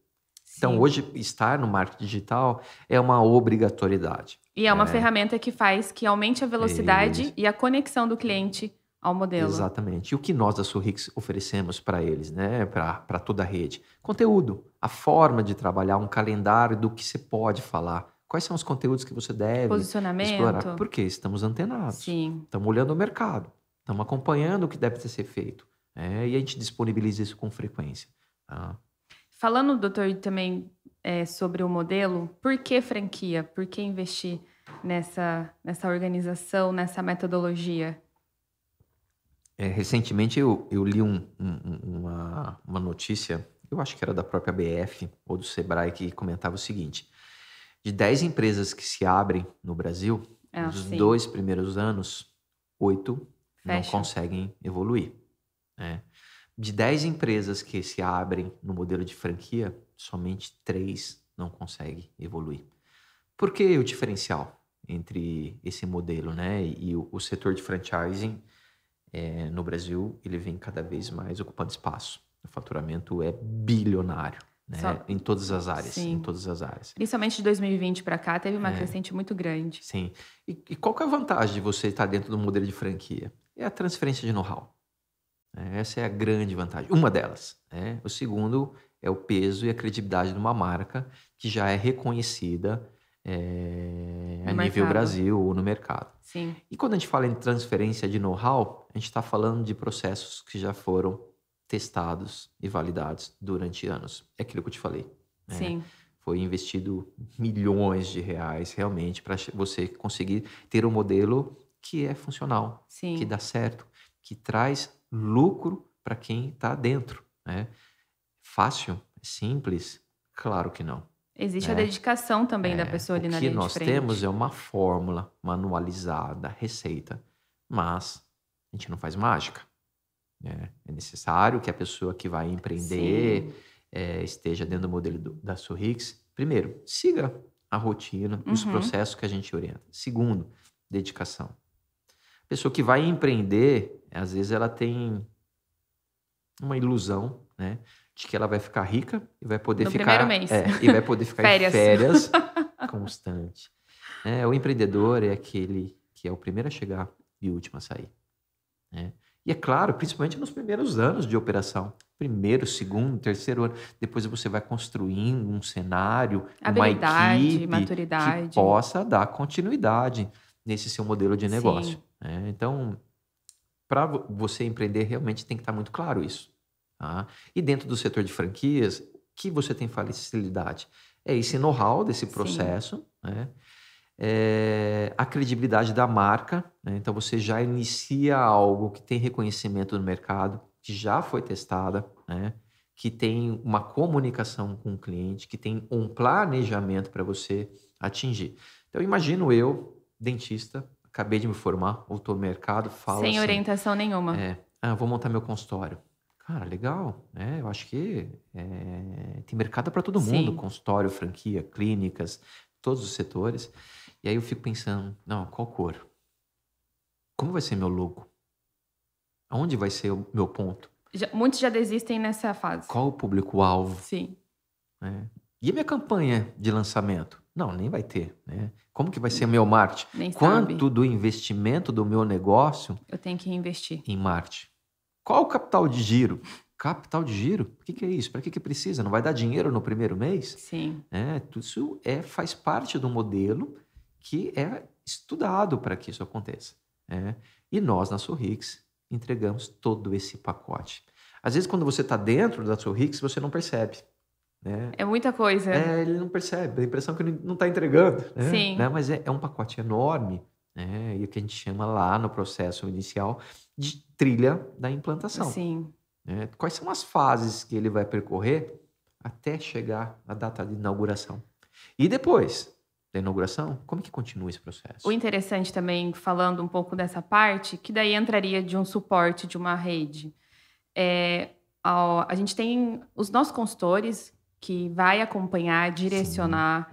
Então, Sim. hoje, estar no marketing digital é uma obrigatoriedade. E é uma ferramenta que faz que aumente a velocidade Isso. e a conexão do cliente ao modelo. Exatamente. E o que nós da Sorrix oferecemos para eles, né? Para toda a rede? Conteúdo, a forma de trabalhar, um calendário do que você pode falar. Quais são os conteúdos que você deve Posicionamento. explorar? Porque estamos antenados. Sim. Estamos olhando o mercado. Estamos acompanhando o que deve ser feito. E a gente disponibiliza isso com frequência. Tá? Falando, doutor, também sobre o modelo, por que franquia? Por que investir nessa organização, nessa metodologia? Recentemente eu li uma notícia, eu acho que era da própria BF ou do Sebrae, que comentava o seguinte: de 10 empresas que se abrem no Brasil, nos 2 primeiros anos, 8 não conseguem evoluir. De 10 empresas que se abrem no modelo de franquia, somente 3 não conseguem evoluir. Por que o diferencial entre esse modelo, né? E o setor de franchising no Brasil, ele vem cada vez mais ocupando espaço. O faturamento é bilionário, né? Em todas as áreas. Sim. Em todas as áreas. Principalmente de 2020 para cá, teve uma crescente muito grande. Sim. E qual que é a vantagem de você estar dentro do modelo de franquia? É a transferência de know-how. Essa é a grande vantagem. Uma delas. O segundo é o peso e a credibilidade de uma marca que já é reconhecida a nível Brasil ou no mercado. Sim. E quando a gente fala em transferência de know-how, a gente está falando de processos que já foram testados e validados durante anos. É aquilo que eu te falei. Sim. Foi investido milhões de reais realmente para você conseguir ter um modelo que é funcional, Sim. que dá certo, que traz lucro para quem está dentro. Fácil? Simples? Claro que não. Existe a dedicação também da pessoa ali na linha de frente. O que nós temos é uma fórmula manualizada, receita, mas a gente não faz mágica. É necessário que a pessoa que vai empreender esteja dentro do modelo da Sorrix. Primeiro, siga a rotina, os processos que a gente orienta. Segundo, dedicação. A pessoa que vai empreender, às vezes ela tem uma ilusão, né? De que ela vai ficar rica e vai poder no ficar... primeiro mês. E vai poder ficar Férias. em férias constante. O empreendedor é aquele que é o primeiro a chegar e o último a sair. E é claro, principalmente nos primeiros anos de operação. Primeiro, segundo, terceiro ano. Depois você vai construindo um cenário, habilidade, uma equipe maturidade, que possa dar continuidade nesse seu modelo de negócio. Então, para você empreender, realmente tem que estar muito claro isso. Tá? E dentro do setor de franquias, o que você tem facilidade? É esse know-how desse processo, a credibilidade da marca. Então, você já inicia algo que tem reconhecimento no mercado, que já foi testada, que tem uma comunicação com o cliente, que tem um planejamento para você atingir. Então, imagino eu, dentista, acabei de me formar, ou estou no mercado, falo sem assim, orientação nenhuma. Vou montar meu consultório. Cara, legal, eu acho que tem mercado para todo mundo, consultório, franquia, clínicas, todos os setores. E aí eu fico pensando, não, qual cor? Como vai ser meu logo? Aonde vai ser o meu ponto? Muitos já desistem nessa fase. Qual o público-alvo? Sim. E a minha campanha de lançamento? Não, nem vai ter, né? Como que vai ser o meu marketing? Nem Quanto sabe. do investimento do meu negócio Eu tenho que investir. em marketing? Qual o capital de giro? Capital de giro? O que é isso? Para que precisa? Não vai dar dinheiro no primeiro mês? Sim. Tudo isso faz parte do modelo que é estudado para que isso aconteça. E nós, na Sorrix, entregamos todo esse pacote. Às vezes, quando você está dentro da Sorrix, você não percebe. É muita coisa. Ele não percebe, dá a impressão que ele não está entregando. Sim. Mas é um pacote enorme, e o que a gente chama lá no processo inicial de trilha da implantação. Sim. Quais são as fases que ele vai percorrer até chegar à data de inauguração? E depois da inauguração, como que continua esse processo? O interessante também, falando um pouco dessa parte, que daí entraria de um suporte de uma rede. A gente tem os nossos consultores que vai acompanhar, direcionar.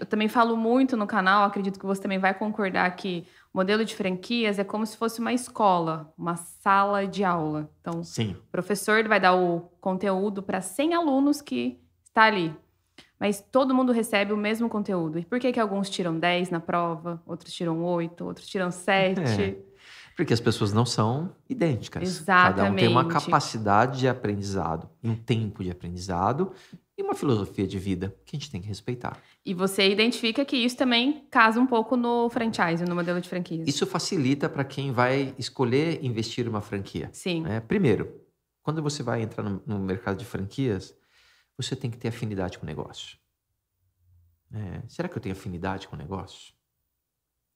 Eu também falo muito no canal, acredito que você também vai concordar que o modelo de franquias é como se fosse uma escola, uma sala de aula. Então, Sim. o professor ele vai dar o conteúdo para 100 alunos que está ali. Mas todo mundo recebe o mesmo conteúdo. E por que alguns tiram 10 na prova, outros tiram 8, outros tiram 7? Porque as pessoas não são idênticas. Exatamente. Cada um tem uma capacidade de aprendizado, um tempo de aprendizado e uma filosofia de vida que a gente tem que respeitar. E você identifica que isso também casa um pouco no franchise, no modelo de franquias. Isso facilita para quem vai escolher investir em uma franquia. Sim. Primeiro, quando você vai entrar no mercado de franquias, você tem que ter afinidade com o negócio. Será que eu tenho afinidade com o negócio?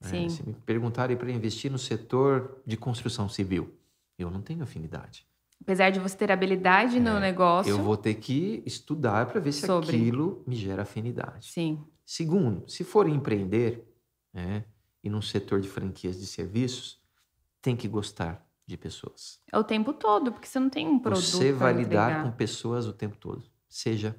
Sim. Se me perguntarem para investir no setor de construção civil, eu não tenho afinidade. Apesar de você ter habilidade no negócio... Eu vou ter que estudar para ver se aquilo me gera afinidade. Sim. Segundo, se for empreender, e num setor de franquias de serviços, tem que gostar de pessoas. É o tempo todo, porque você não tem um produto para entregar. Você vai lidar com pessoas o tempo todo. Seja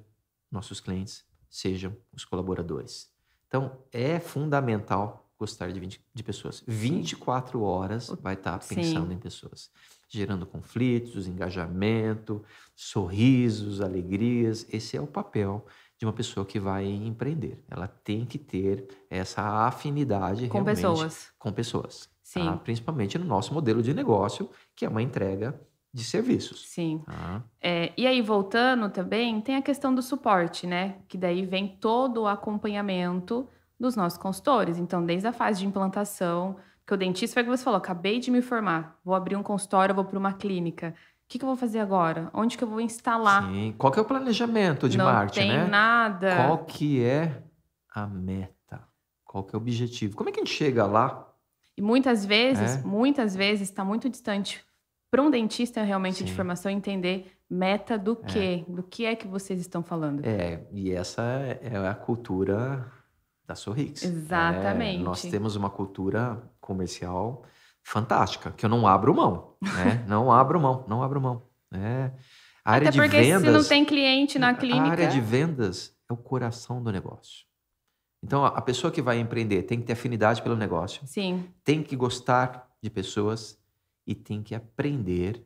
nossos clientes, sejam os colaboradores. Então, é fundamental gostar de pessoas. 24 horas vai estar pensando em pessoas. Gerando conflitos, engajamento, sorrisos, alegrias. Esse é o papel de uma pessoa que vai empreender. Ela tem que ter essa afinidade com realmente pessoas. Com pessoas. Sim. Tá? Principalmente no nosso modelo de negócio, que é uma entrega de serviços. Sim. Tá? E aí, voltando também, tem a questão do suporte, né? Que daí vem todo o acompanhamento dos nossos consultores. Então, desde a fase de implantação, que o dentista foi o que você falou, acabei de me formar, vou abrir um consultório, vou para uma clínica. O que eu vou fazer agora? Onde que eu vou instalar? Sim. Qual que é o planejamento de marketing, né? Não tem nada. Qual que é a meta? Qual que é o objetivo? Como é que a gente chega lá? E muitas vezes está muito distante para um dentista realmente de formação entender meta do quê? Do que é que vocês estão falando? E essa é a cultura da Sorrix. Exatamente. Nós temos uma cultura comercial fantástica, que eu não abro mão, né? Não abro mão. A área Até de porque vendas, se não tem cliente na clínica... A área de vendas é o coração do negócio. Então, a pessoa que vai empreender tem que ter afinidade pelo negócio. Sim. Tem que gostar de pessoas e tem que aprender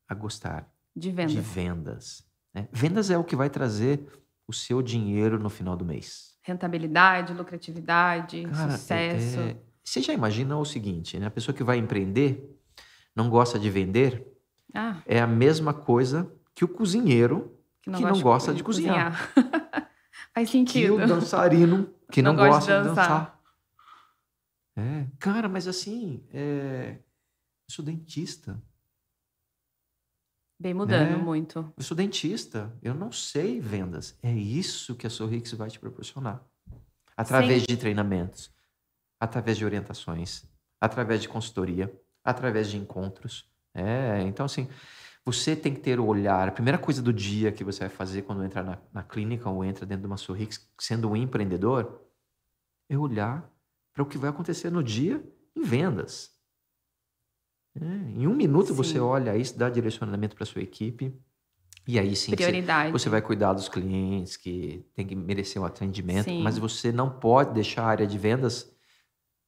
a gostar de vendas. Né? Vendas é o que vai trazer o seu dinheiro no final do mês. Rentabilidade, lucratividade, sucesso. Você já imagina o seguinte, né? A pessoa que vai empreender não gosta de vender, é a mesma coisa que o cozinheiro que não gosta de cozinhar. Faz sentido. Que o dançarino que não gosta de dançar. Cara, mas assim, eu sou dentista. Bem mudando muito. Eu sou dentista, eu não sei vendas. É isso que a Sorrix vai te proporcionar. Através de treinamentos, através de orientações, através de consultoria, através de encontros. Então, assim, você tem que ter o olhar. A primeira coisa do dia que você vai fazer quando entra na clínica ou entra dentro de uma Sorrix, sendo um empreendedor, é olhar para o que vai acontecer no dia em vendas. Em 1 minuto você olha isso, dá direcionamento para sua equipe. E aí sim, você vai cuidar dos clientes que tem que merecer um atendimento. Mas você não pode deixar a área de vendas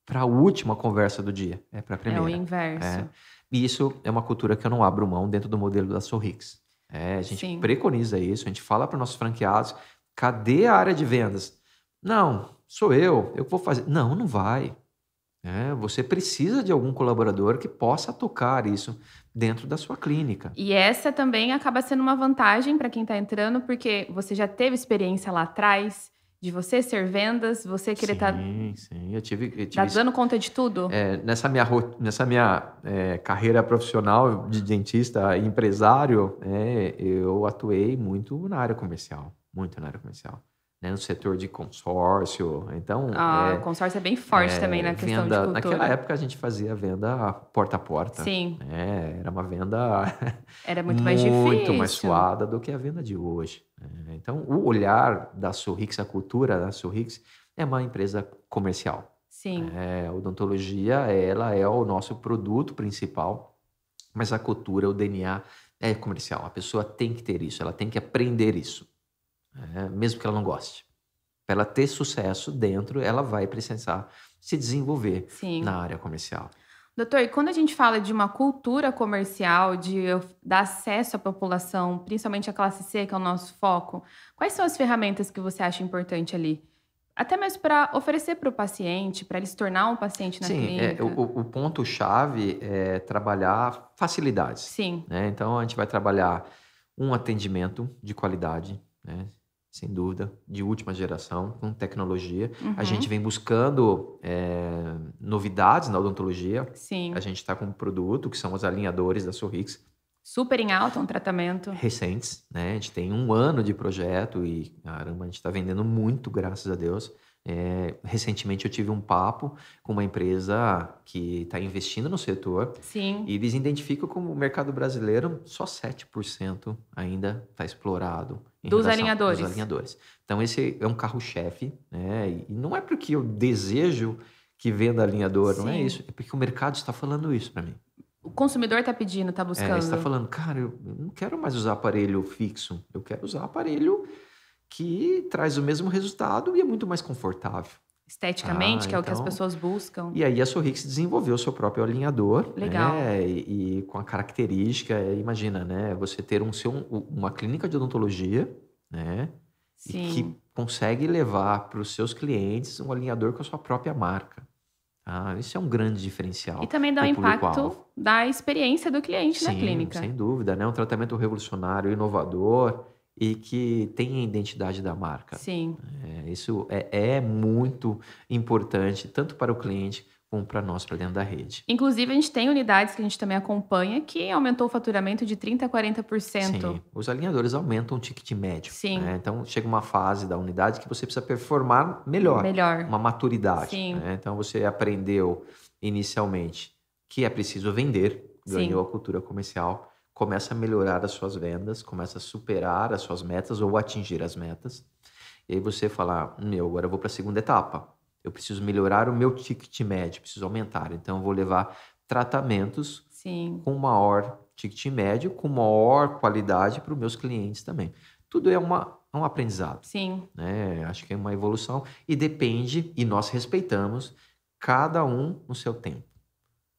para a última conversa do dia, é para a É o primeira. inverso. E isso é uma cultura que eu não abro mão dentro do modelo da Sorrix. A gente Sim. preconiza isso, a gente fala para nossos franqueados, cadê a área de vendas? Não, sou eu vou fazer. Não, não vai. Você precisa de algum colaborador que possa tocar isso dentro da sua clínica. E essa também acaba sendo uma vantagem para quem está entrando, porque você já teve experiência lá atrás de você ser vendas, você querer estar Sim, eu tive dando conta de tudo. nessa minha carreira profissional de dentista e empresário, eu atuei muito na área comercial, né, no setor de consórcio. Então, O consórcio é bem forte também na questão de venda. cultura. Naquela época a gente fazia venda porta a porta. Sim. Era uma venda Era muito mais muito mais difícil. suada do que a venda de hoje. Então, o olhar da Sorrix, a cultura da Sorrix, é uma empresa comercial. Sim. A odontologia, ela é o nosso produto principal, mas a cultura, o DNA é comercial. A pessoa tem que ter isso, ela tem que aprender isso, mesmo que ela não goste. Para ela ter sucesso dentro, ela vai precisar se desenvolver Sim. na área comercial. Doutor, e quando a gente fala de uma cultura comercial, de dar acesso à população, principalmente a classe C, que é o nosso foco, quais são as ferramentas que você acha importante ali? Até mesmo para oferecer para o paciente, para ele se tornar um paciente na clínica. O ponto-chave é trabalhar facilidades. Sim. Né? Então, a gente vai trabalhar um atendimento de qualidade, né? Sem dúvida, de última geração, com tecnologia. A gente vem buscando novidades na odontologia. Sim. A gente está com um produto, que são os alinhadores da Sorrix. Super em alta, um tratamento. Recentes, né? A gente tem 1 ano de projeto e, caramba, a gente está vendendo muito, graças a Deus. Recentemente eu tive um papo com uma empresa que está investindo no setor. Sim. E eles identificam como o mercado brasileiro só 7% ainda está explorado. Dos alinhadores. Dos alinhadores. Então esse é um carro-chefe, né? E não é porque eu desejo que venda alinhador, não é isso. É porque o mercado está falando isso para mim. O consumidor está pedindo, está buscando. Está falando, cara, eu não quero mais usar aparelho fixo. Eu quero usar aparelho que traz o mesmo resultado e é muito mais confortável. Esteticamente, que é o que as pessoas buscam. E aí a Sorrix desenvolveu o seu próprio alinhador. Legal. Né? E com a característica, imagina, né? Você ter uma clínica de odontologia, né? Sim. E que consegue levar para os seus clientes um alinhador com a sua própria marca. Isso é um grande diferencial. E também dá o impacto da experiência do cliente na clínica. Sem dúvida, né? Um tratamento revolucionário, inovador e que tem a identidade da marca. Sim. Isso é muito importante, tanto para o cliente como para nós, para dentro da rede. Inclusive, a gente tem unidades que a gente também acompanha que aumentou o faturamento de 30% a 40%. Sim, os alinhadores aumentam o ticket médio. Sim. Né? Então, chega uma fase da unidade que você precisa performar melhor. Uma maturidade. Sim. Né? Então, você aprendeu inicialmente que é preciso vender, ganhou a cultura comercial, começa a melhorar as suas vendas, começa a superar as suas metas ou atingir as metas. E aí você fala, agora eu vou para a segunda etapa. Eu preciso melhorar o meu ticket médio, preciso aumentar. Então, eu vou levar tratamentos com maior ticket médio, com maior qualidade para os meus clientes também. Tudo é um aprendizado. Sim. Né? Acho que é uma evolução e depende, e nós respeitamos, cada um no seu tempo.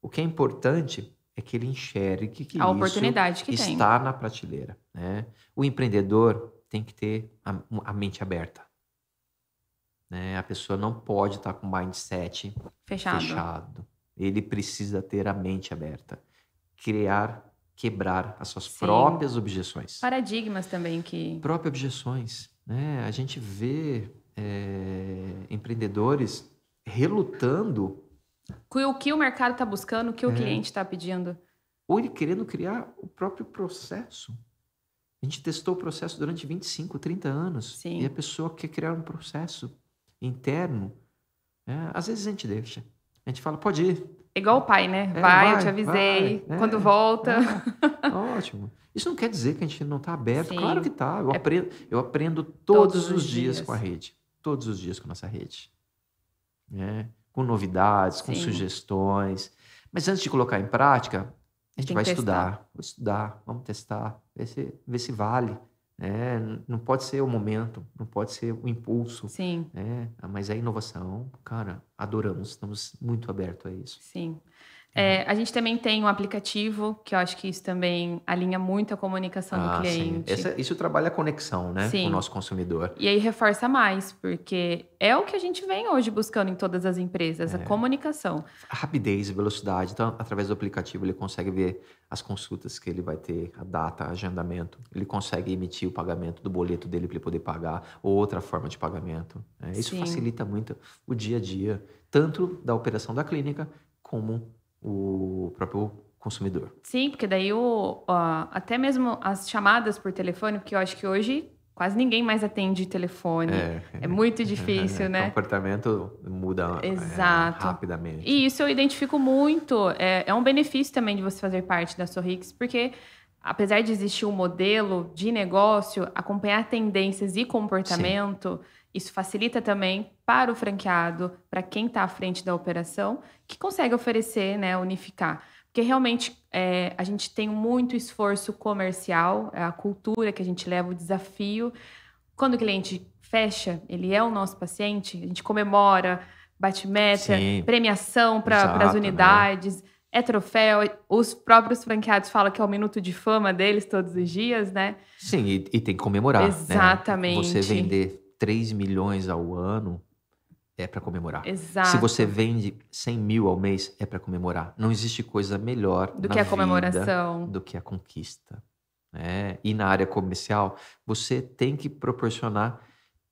O que é importante é que ele enxergue que a oportunidade que está na prateleira. Né? O empreendedor tem que ter a mente aberta. Né? A pessoa não pode estar com o mindset fechado. Ele precisa ter a mente aberta. Quebrar as suas próprias objeções. Paradigmas também que... Próprias objeções. Né? A gente vê empreendedores relutando. O que o mercado está buscando, o que o cliente está pedindo. Ou ele querendo criar o próprio processo. A gente testou o processo durante 25, 30 anos. Sim. E a pessoa quer criar um processo interno. Às vezes a gente deixa. A gente fala, pode ir. Igual o pai, né? Vai, eu te avisei. Quando volta. Ótimo. Isso não quer dizer que a gente não está aberto. Sim. Claro que está. Eu aprendo todos os dias com a rede. Todos os dias com a nossa rede. Com novidades, com sugestões. Mas antes de colocar em prática, a gente vai estudar. Vou estudar, vamos testar, ver se vale. Não pode ser o momento, não pode ser o impulso. Sim. Mas a inovação, cara, adoramos, estamos muito abertos a isso. Sim. A gente também tem um aplicativo, que eu acho que isso também alinha muito a comunicação do cliente. Sim. Isso trabalha a conexão, né, com o nosso consumidor. E aí reforça mais, porque é o que a gente vem hoje buscando em todas as empresas, a comunicação. A rapidez, velocidade. Então, através do aplicativo, ele consegue ver as consultas que ele vai ter, a data, agendamento. Ele consegue emitir o pagamento do boleto dele para ele poder pagar, ou outra forma de pagamento. Isso facilita muito o dia a dia, tanto da operação da clínica, como o próprio consumidor. Sim, porque daí até mesmo as chamadas por telefone, porque eu acho que hoje quase ninguém mais atende telefone. É muito difícil, né? O comportamento muda rapidamente. E isso eu identifico muito. É um benefício também de você fazer parte da Sorrix, porque apesar de existir um modelo de negócio, acompanhar tendências e comportamento, isso facilita também para o franqueado, para quem está à frente da operação, que consegue oferecer, né, unificar. Porque realmente a gente tem muito esforço comercial, a cultura que a gente leva, o desafio. Quando o cliente fecha, ele é o nosso paciente, a gente comemora, bate meta, premiação para as unidades, é troféu. Os próprios franqueados falam que é o minuto de fama deles todos os dias, né? Sim, e tem que comemorar. Exatamente. Né? Você vender 3 milhões ao ano é para comemorar. Exato. Se você vende 100 mil ao mês, é para comemorar. Não existe coisa melhor do que a comemoração, do que a conquista. E na área comercial, você tem que proporcionar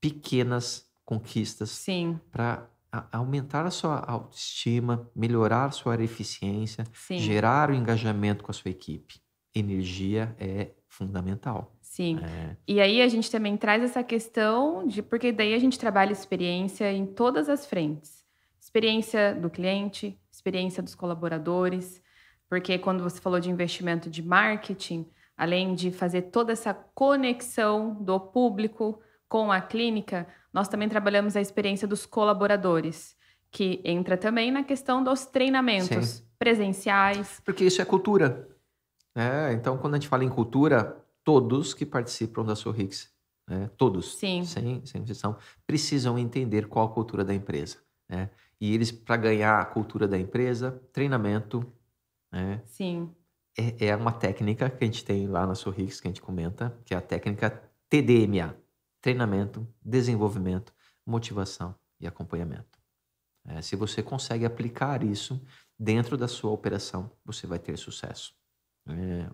pequenas conquistas para aumentar a sua autoestima, melhorar a sua eficiência, gerar o engajamento com a sua equipe. Energia é fundamental. Sim. E aí a gente também traz essa questão porque daí a gente trabalha experiência em todas as frentes. Experiência do cliente, experiência dos colaboradores, porque quando você falou de investimento de marketing, além de fazer toda essa conexão do público com a clínica, nós também trabalhamos a experiência dos colaboradores, que entra também na questão dos treinamentos presenciais. Porque isso é cultura. Então, quando a gente fala em cultura, todos que participam da Sorrix, todos, sem exceção, precisam entender qual a cultura da empresa. E eles, para ganhar a cultura da empresa, treinamento, é uma técnica que a gente tem lá na Sorrix, que a gente comenta, que é a técnica TDMA. Treinamento, desenvolvimento, motivação e acompanhamento. Se você consegue aplicar isso dentro da sua operação, você vai ter sucesso.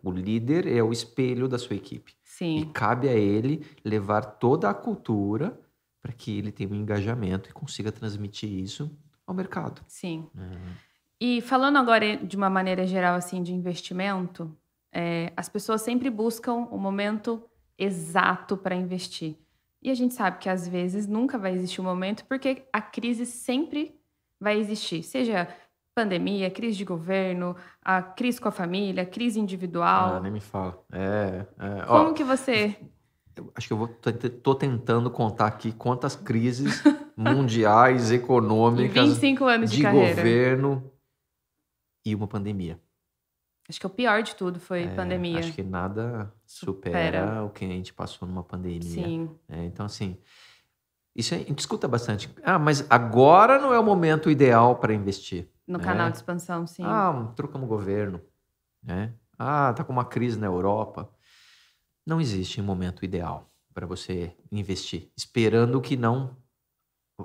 O líder é o espelho da sua equipe. E cabe a ele levar toda a cultura para que ele tenha um engajamento e consiga transmitir isso ao mercado. Sim. E falando agora de uma maneira geral assim, de investimento, as pessoas sempre buscam o momento exato para investir. E a gente sabe que às vezes nunca vai existir um momento, porque a crise sempre vai existir. Seja pandemia, crise de governo, a crise com a família, crise individual. Nem me fala. Como que você... Eu acho que eu tô tentando contar aqui quantas crises mundiais, econômicas, 25 anos de carreira, governo e uma pandemia. Acho que o pior de tudo foi pandemia. Acho que nada supera o que a gente passou numa pandemia. Então, assim, isso a gente escuta bastante. Mas agora não é o momento ideal para investir. No canal de expansão, sim. Trocamos governo. Tá com uma crise na Europa. Não existe um momento ideal para você investir, esperando que não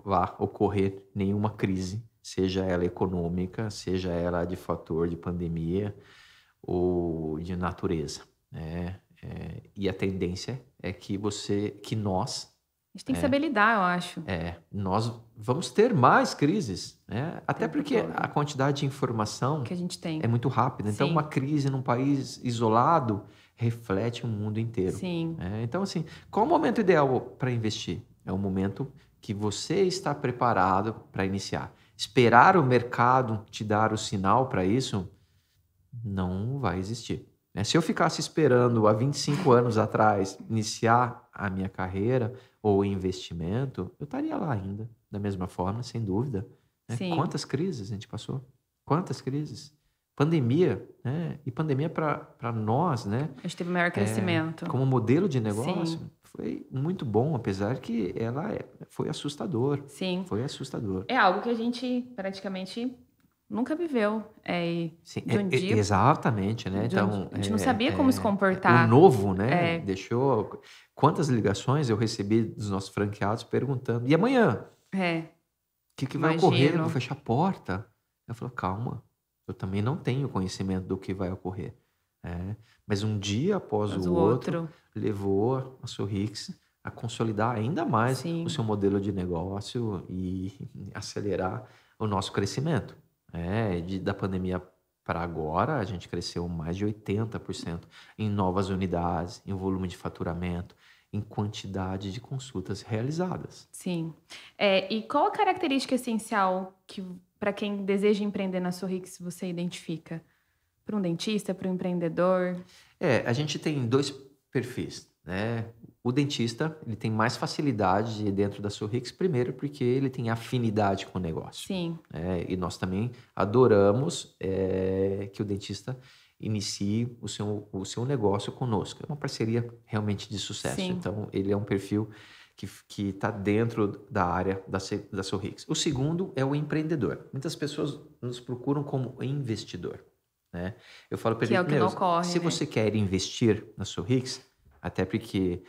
vá ocorrer nenhuma crise, seja ela econômica, seja ela de fator de pandemia ou de natureza. E a tendência é que nós... A gente tem que saber lidar, eu acho. Nós vamos ter mais crises, até porque a quantidade de informação que a gente tem é muito rápida. Então, uma crise num país isolado reflete o mundo inteiro. Então, assim, qual o momento ideal para investir? É o momento que você está preparado para iniciar. Esperar o mercado te dar o sinal para isso não vai existir. Se eu ficasse esperando há 25 anos atrás iniciar a minha carreira ou investimento, eu estaria lá ainda, da mesma forma, sem dúvida. Quantas crises a gente passou? Quantas crises? Pandemia, né? E pandemia para nós, né? A gente teve maior crescimento. Como modelo de negócio, Sim. foi muito bom, apesar que foi assustador. Sim. Foi assustador. É algo que a gente praticamente nunca viveu. Sim, De um dia, exatamente, né? Então, a gente não sabia como se o comportar. novo, né? Deixou. Quantas ligações eu recebi dos nossos franqueados perguntando: e amanhã? O que vai ocorrer? Eu vou fechar a porta? Eu falo: calma, eu também não tenho conhecimento do que vai ocorrer. Mas um dia após o outro, levou a Sorrix a consolidar ainda mais o seu modelo de negócio e acelerar o nosso crescimento. Da pandemia para agora, a gente cresceu mais de 80% em novas unidades, em volume de faturamento, em quantidade de consultas realizadas. Sim. E qual a característica essencial que, para quem deseja empreender na Sorrix, você identifica? Para um dentista, para um empreendedor? A gente tem 2 perfis, né? O dentista, ele tem mais facilidade dentro da Sorrix, primeiro porque ele tem afinidade com o negócio. Sim. E nós também adoramos que o dentista inicie o seu negócio conosco. É uma parceria realmente de sucesso. Sim. Então, ele é um perfil que está dentro da área da Sorrix. O segundo é o empreendedor. Muitas pessoas nos procuram como investidor. Eu falo para ele, é o que não ocorre, se você quer investir na Sorrix, até porque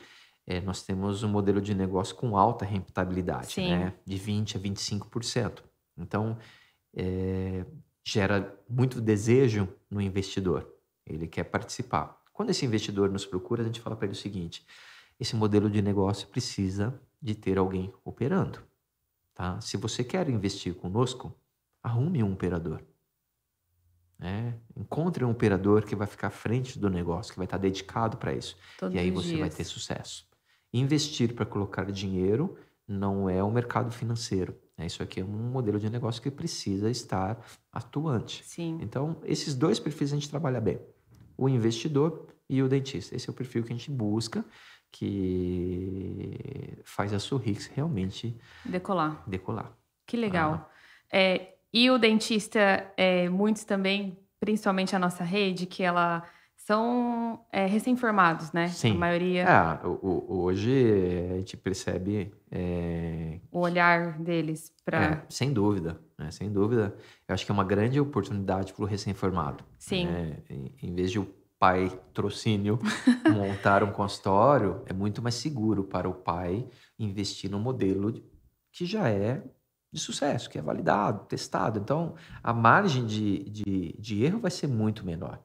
nós temos um modelo de negócio com alta rentabilidade, né? De 20% a 25%. Então, gera muito desejo no investidor. Ele quer participar. Quando esse investidor nos procura, a gente fala para ele o seguinte: esse modelo de negócio precisa de ter alguém operando. Tá? Se você quer investir conosco, arrume um operador. Encontre um operador que vai ficar à frente do negócio, que vai estar dedicado para isso. E aí você vai ter sucesso. Investir para colocar dinheiro não é o mercado financeiro. Isso aqui é um modelo de negócio que precisa estar atuante. Sim. Então, esses 2 perfis a gente trabalha bem. O investidor e o dentista. Esse é o perfil que a gente busca, que faz a Sorrix realmente decolar. Que legal. E o dentista, muitos também, principalmente a nossa rede, que ela são recém-formados, né? Sim. A maioria. Hoje a gente percebe o olhar deles para. Sem dúvida, né? Sem dúvida. Eu acho que é uma grande oportunidade para o recém-formado. Sim. Em vez de o pai trocínio montar um consultório, é muito mais seguro para o pai investir num modelo que já é de sucesso, que é validado, testado. Então, a margem de erro vai ser muito menor.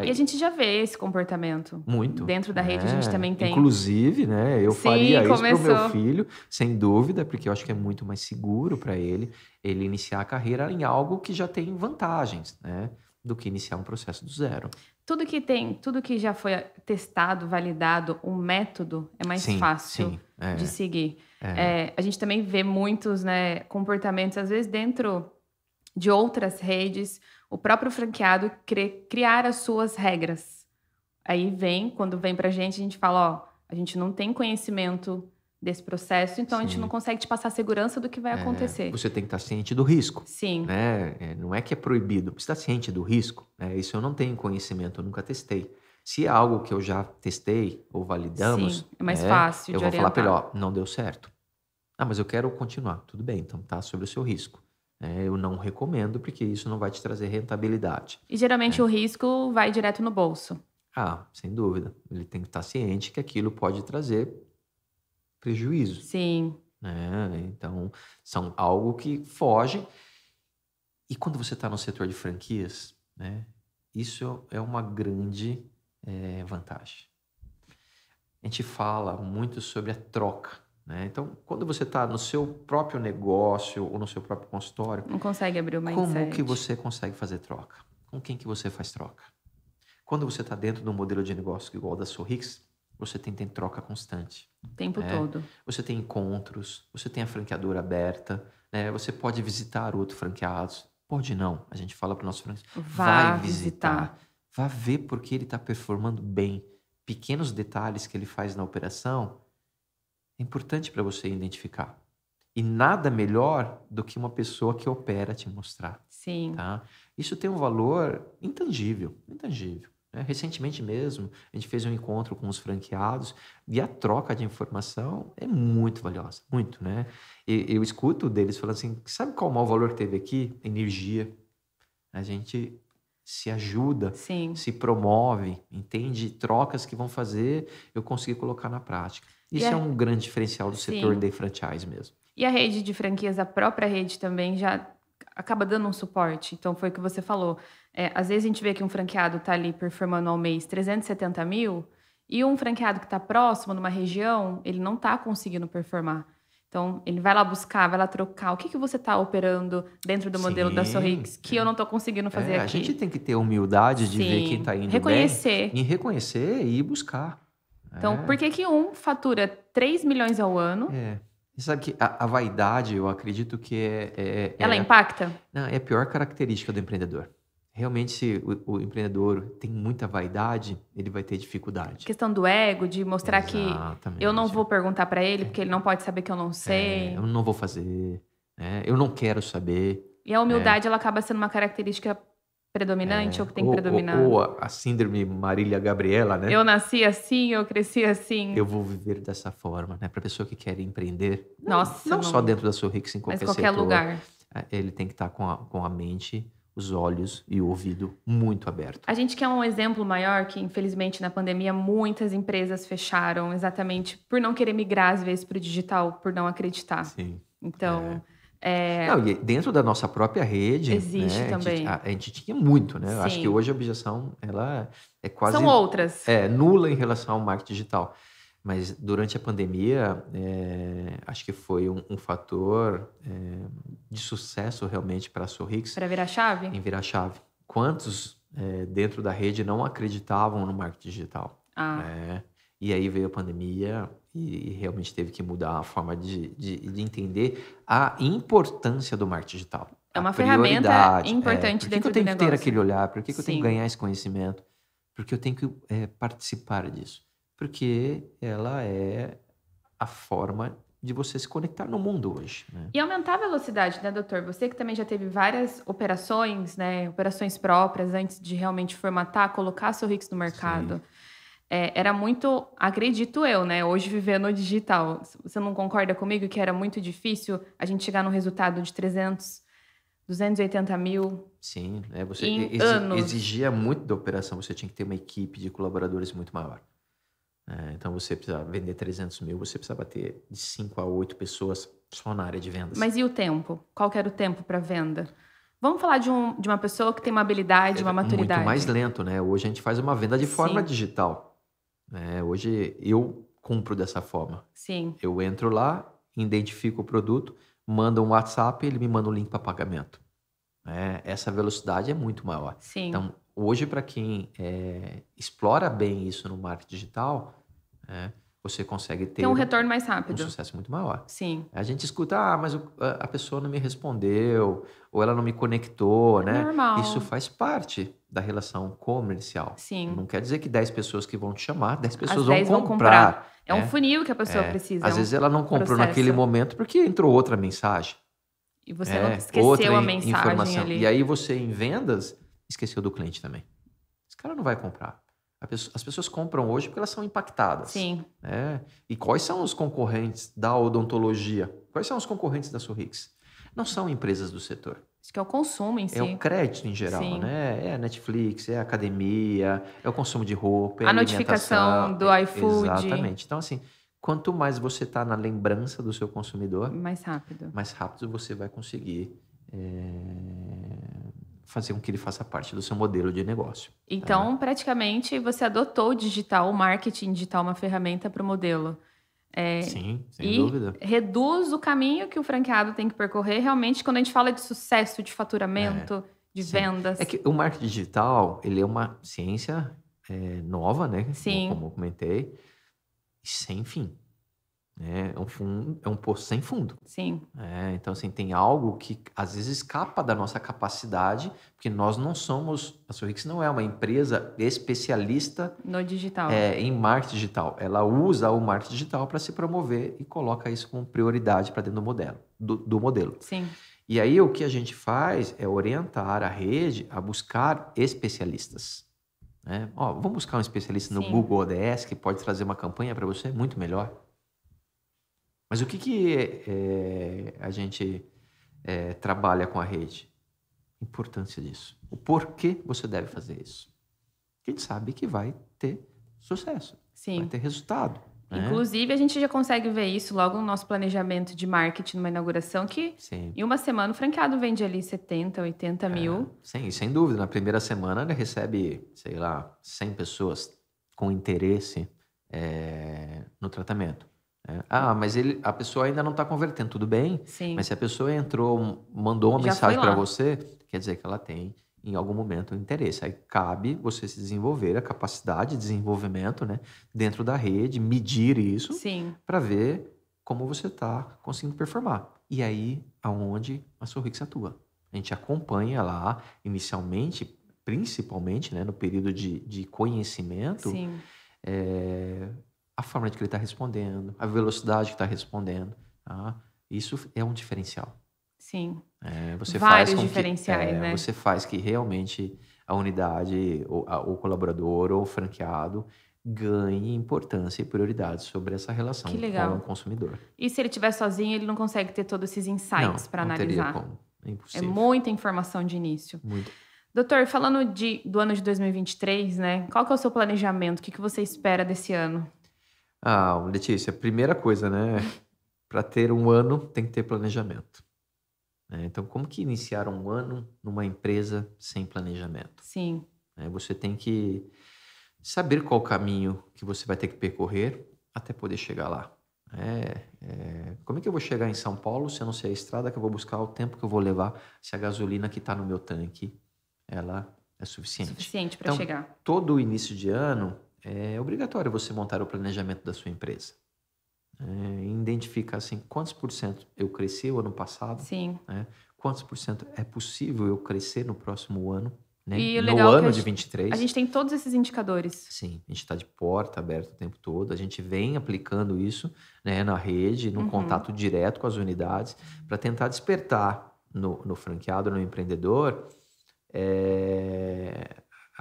E a gente já vê esse comportamento. Muito. Dentro da rede a gente também tem. Inclusive, né? Eu faria isso para o meu filho, sem dúvida, porque eu acho que é muito mais seguro para ele iniciar a carreira em algo que já tem vantagens, né? Do que iniciar um processo do zero. Tudo que já foi testado, validado, um método é mais fácil de seguir. A gente também vê muitos, né, comportamentos, às vezes dentro de outras redes, o próprio franqueado criar as suas regras. Aí quando vem pra gente, a gente fala, a gente não tem conhecimento desse processo, então a gente não consegue te passar segurança do que vai acontecer. Você tem que estar ciente do risco. Sim. Né? Não é que é proibido, você está ciente do risco. Isso eu não tenho conhecimento, eu nunca testei. Se é algo que eu já testei ou validamos, é mais fácil de eu vou orientar. falar para ele, não deu certo. Mas eu quero continuar. Tudo bem, então tá sobre o seu risco. Eu não recomendo, porque isso não vai te trazer rentabilidade. E geralmente o risco vai direto no bolso. Sem dúvida. Ele tem que estar ciente que aquilo pode trazer prejuízo. Sim. Então, são algo que foge. E quando você está no setor de franquias, isso é uma grande vantagem. A gente fala muito sobre a troca. Então, quando você está no seu próprio negócio ou no seu próprio consultório, não consegue abrir o mindset. Como que você consegue fazer troca? Com quem que você faz troca? Quando você está dentro de um modelo de negócio igual da Sorrix, você tem troca constante. O tempo todo. Você tem encontros, você tem a franqueadora aberta, você pode visitar outros franqueados. Pode não, a gente fala para o nosso franqueado, vai visitar. Vá ver porque ele está performando bem. Pequenos detalhes que ele faz na operação é importante para você identificar. E nada melhor do que uma pessoa que opera te mostrar, Sim. tá? Isso tem um valor intangível, intangível. Né? Recentemente mesmo, a gente fez um encontro com os franqueados e a troca de informação é muito valiosa, muito, né? E eu escuto deles falando assim, sabe qual o maior valor que teve aqui? Energia. A gente se ajuda, Sim. se promove, entende? Trocas que vão fazer eu conseguir colocar na prática. Isso é um grande diferencial do setor de franchise mesmo. E a rede de franquias, a própria rede também já acaba dando um suporte. Então, foi o que você falou. Às vezes a gente vê que um franqueado está ali performando ao mês 370 mil e um franqueado que está próximo, numa região, ele não está conseguindo performar. Então, ele vai lá buscar, vai lá trocar. O que você está operando dentro do modelo da Sorrix que eu não estou conseguindo fazer aqui? A gente tem que ter humildade de ver quem está indo reconhecer. bem. E reconhecer e ir buscar. Então, por que um fatura 3 milhões ao ano? Você sabe que a vaidade, eu acredito que ela impacta? Não, é a pior característica do empreendedor. Realmente, se o empreendedor tem muita vaidade, ele vai ter dificuldade. Questão do ego, de mostrar que eu não vou perguntar para ele, porque ele não pode saber que eu não sei. Eu não vou fazer, eu não quero saber. E a humildade, ela acaba sendo uma característica predominante ou que tem que predominar? Ou a síndrome Marília Gabriela, né? Eu nasci assim, eu cresci assim. Eu vou viver dessa forma, né? Para pessoa que quer empreender, Nossa, não só dentro da Sorrix, em qualquer setor. Mas qualquer lugar. Ele tem que estar com a mente, os olhos e o ouvido muito aberto. A gente quer um exemplo maior que, infelizmente, na pandemia, muitas empresas fecharam exatamente por não querer migrar, às vezes, para o digital, por não acreditar. Sim. Então... Não, e dentro da nossa própria rede, existe também. A gente tinha muito, né? Eu acho que hoje a objeção, ela é quase... São outras. Nula em relação ao marketing digital. Mas durante a pandemia, acho que foi um fator de sucesso realmente para a Sorrix. Para virar chave? Em virar chave. Quantos dentro da rede não acreditavam no marketing digital? E aí veio a pandemia e realmente teve que mudar a forma de entender a importância do marketing digital. É uma ferramenta importante dentro do negócio. Por que eu tenho que ter aquele olhar? Por que eu tenho que ganhar esse conhecimento? Porque eu tenho que participar disso. Porque ela é a forma de você se conectar no mundo hoje. Né? E aumentar a velocidade, né, doutor? Você que também já teve várias operações, né, operações próprias, antes de realmente formatar, colocar a Sorrix no mercado. Sim. Era muito, acredito eu, né, hoje vivendo no digital. Você não concorda comigo que era muito difícil a gente chegar no resultado de 280 mil? Sim, você anos. exigia muito da operação, você tinha que ter uma equipe de colaboradores muito maior. Então, você precisava vender 300 mil, você precisava ter de 5 a 8 pessoas só na área de vendas. Mas e o tempo? Qual que era o tempo para venda? Vamos falar de uma pessoa que tem uma habilidade, uma maturidade. Muito mais lento, né? Hoje a gente faz uma venda de forma digital. Hoje eu compro dessa forma. Sim. Eu entro lá, identifico o produto, mando um WhatsApp e ele me manda um link para pagamento. Essa velocidade é muito maior. Sim. Então, hoje, para quem explora bem isso no marketing digital, você consegue ter um retorno mais rápido. Um sucesso muito maior. Sim. A gente escuta, mas a pessoa não me respondeu, ou ela não me conectou, né? Normal. Isso faz parte da relação comercial. Sim. Não quer dizer que 10 pessoas que vão te chamar, 10 pessoas As 10 vão comprar. É um funil que a pessoa precisa. Às vezes ela não comprou naquele momento porque entrou outra mensagem. E você não esqueceu a mensagem informação. ali. E aí você, em vendas, esqueceu do cliente também. Esse cara não vai comprar. As pessoas compram hoje porque elas são impactadas. Sim. E quais são os concorrentes da odontologia? Quais são os concorrentes da Sorrix? Não são empresas do setor. Acho que é o consumo em si. É o crédito em geral, Sim. né? É a Netflix, é a academia, é o consumo de roupa, é a notificação do iFood. Exatamente. Então, assim, quanto mais você está na lembrança do seu consumidor, mais rápido você vai conseguir fazer com que ele faça parte do seu modelo de negócio. Então, praticamente, você adotou o digital, o marketing digital, uma ferramenta para o modelo. Sim, sem dúvida. Reduz o caminho que o franqueado tem que percorrer, realmente, quando a gente fala de sucesso, de faturamento, de vendas. É que o marketing digital, ele é uma ciência nova, né? Sim. Como eu comentei, e sem fim. né? É um poço sem fundo. Sim. Então, assim, tem algo que às vezes escapa da nossa capacidade, porque nós não somos... A Sorrix não é uma empresa especialista No digital. em marketing digital. Ela usa o marketing digital para se promover e coloca isso como prioridade para dentro do modelo. Do modelo. Sim. E aí o que a gente faz é orientar a rede a buscar especialistas. Né? Vamos buscar um especialista no Google ODS que pode trazer uma campanha para você muito melhor. Mas o que a gente trabalha com a rede? A importância disso. O porquê você deve fazer isso. A gente sabe que vai ter sucesso. Sim. Vai ter resultado. Inclusive, a gente já consegue ver isso logo no nosso planejamento de marketing numa inauguração, que em uma semana o franqueado vende ali 70, 80 mil. Sim, sem dúvida. Na primeira semana ele recebe, sei lá, 100 pessoas com interesse no tratamento. Mas a pessoa ainda não está convertendo, tudo bem? Sim. Mas se a pessoa entrou, mandou uma mensagem para você, quer dizer que ela tem, em algum momento, interesse. Aí cabe você se desenvolver, a capacidade de desenvolvimento, né, dentro da rede, medir isso para ver como você está conseguindo performar. E aí, aonde a Sorrix atua. A gente acompanha lá, inicialmente, principalmente, né, no período de conhecimento, a forma de que ele está respondendo, a velocidade que está respondendo. Tá? Isso é um diferencial. Sim. Você Vários faz diferenciais, né? Você faz que realmente a unidade, o colaborador ou o franqueado ganhe importância e prioridade sobre essa relação com o consumidor. E se ele estiver sozinho, ele não consegue ter todos esses insights para analisar? Não teria como. É impossível. É muita informação de início. Muito. Doutor, falando do ano de 2023, né? Qual que é o seu planejamento? O que você espera desse ano? Letícia, primeira coisa, né? Para ter um ano, tem que ter planejamento. Então, como que iniciar um ano numa empresa sem planejamento? Sim. Você tem que saber qual o caminho que você vai ter que percorrer até poder chegar lá. Como é que eu vou chegar em São Paulo se eu não sei a estrada que eu vou buscar, o tempo que eu vou levar, se a gasolina que está no meu tanque, ela é suficiente? Suficiente para chegar. Todo início de ano é obrigatório você montar o planejamento da sua empresa. Identificar assim, quantos por cento eu cresci o ano passado, quantos por cento é possível eu crescer no próximo ano, né? E no ano de 23. A gente tem todos esses indicadores. Sim, a gente está de porta aberta o tempo todo, a gente vem aplicando isso, né, na rede, no contato direto com as unidades, para tentar despertar no franqueado, no empreendedor,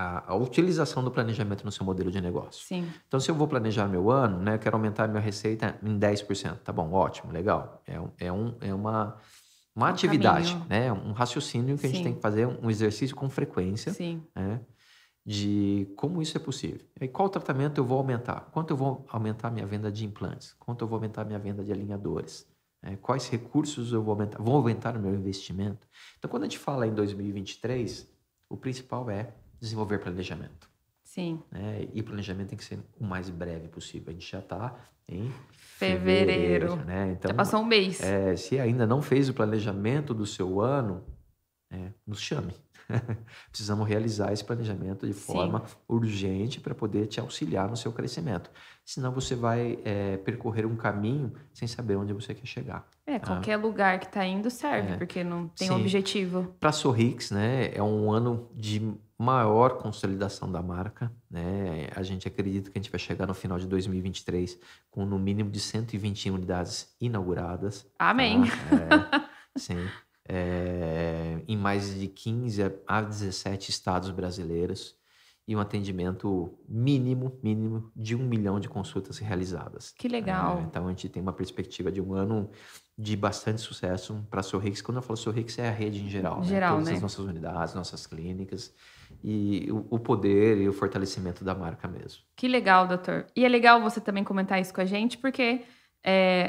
a utilização do planejamento no seu modelo de negócio. Sim. Então, se eu vou planejar meu ano, né, eu quero aumentar a minha receita em 10%. Tá bom, ótimo, legal. É uma atividade, né, um raciocínio que a gente tem que fazer, um exercício com frequência, né, de como isso é possível. E qual tratamento eu vou aumentar? Quanto eu vou aumentar a minha venda de implantes? Quanto eu vou aumentar a minha venda de alinhadores? Quais recursos eu vou aumentar? Vou aumentar o meu investimento? Então, quando a gente fala em 2023, o principal é desenvolver planejamento. Sim. E planejamento tem que ser o mais breve possível. A gente já está em fevereiro, né? Então, já passou um mês. Se ainda não fez o planejamento do seu ano, nos chame. Precisamos realizar esse planejamento de forma urgente para poder te auxiliar no seu crescimento. Senão você vai percorrer um caminho sem saber onde você quer chegar. Qualquer lugar que está indo serve, porque não tem objetivo. Para a Sorrix, né, é um ano de maior consolidação da marca, né? A gente acredita que a gente vai chegar no final de 2023 com no mínimo de 120 unidades inauguradas. Amém. Sim. Em mais de 15 a 17 estados brasileiros e um atendimento mínimo de 1 milhão de consultas realizadas. Que legal. Então, a gente tem uma perspectiva de um ano de bastante sucesso para a Sorrix. Quando eu falo Sorrix, é a rede em geral. Todas as nossas unidades, nossas clínicas e o poder e o fortalecimento da marca mesmo. Que legal, doutor. E é legal você também comentar isso com a gente, porque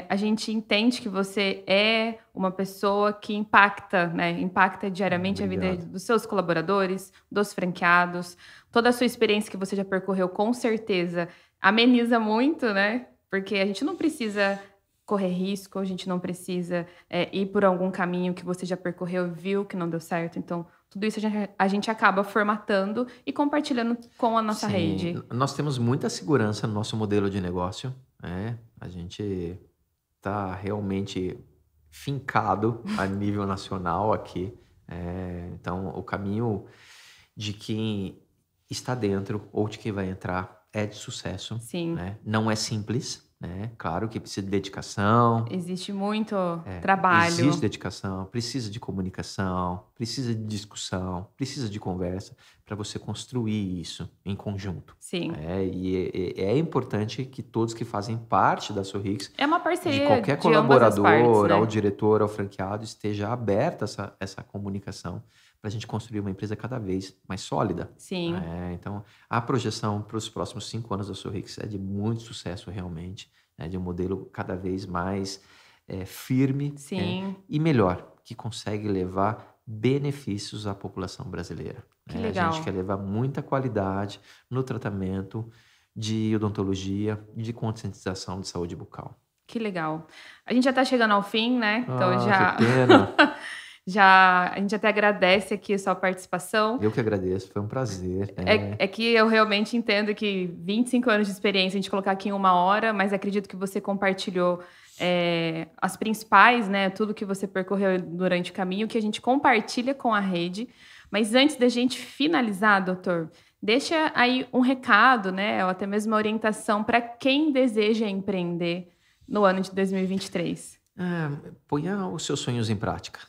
a gente entende que você é uma pessoa que impacta, né? Impacta diariamente a vida dos seus colaboradores, dos franqueados. Toda a sua experiência que você já percorreu, com certeza, ameniza muito, né? Porque a gente não precisa correr risco, a gente não precisa ir por algum caminho que você já percorreu e viu que não deu certo. Então, tudo isso a gente acaba formatando e compartilhando com a nossa rede. Nós temos muita segurança no nosso modelo de negócio. A gente tá realmente fincado a nível nacional aqui. Então, o caminho de quem está dentro ou de quem vai entrar é de sucesso, Sim. né? Não é simples, né? Claro que precisa de dedicação. Existe muito trabalho. Existe dedicação, precisa de comunicação, precisa de discussão, precisa de conversa para você construir isso em conjunto. Sim. E é importante que todos que fazem parte da Sorrix, É uma parceria de qualquer de ambas as colaborador, partes, né? ao diretor, ao franqueado, esteja aberta essa comunicação para a gente construir uma empresa cada vez mais sólida. Sim. Então, a projeção para os próximos 5 anos da Sorrix é de muito sucesso realmente, de um modelo cada vez mais firme, Sim. E melhor, que consegue levar benefícios à população brasileira. Que legal. A gente quer levar muita qualidade no tratamento de odontologia e de conscientização de saúde bucal. Que legal. A gente já está chegando ao fim, né? Então que pena. A gente até agradece aqui a sua participação. Eu que agradeço, foi um prazer. É que eu realmente entendo que 25 anos de experiência, a gente colocar aqui em 1 hora, mas acredito que você compartilhou as principais, né? Tudo que você percorreu durante o caminho, que a gente compartilha com a rede. Mas antes da gente finalizar, doutor, deixa aí um recado, né? Ou até mesmo uma orientação para quem deseja empreender no ano de 2023. Ponha os seus sonhos em prática.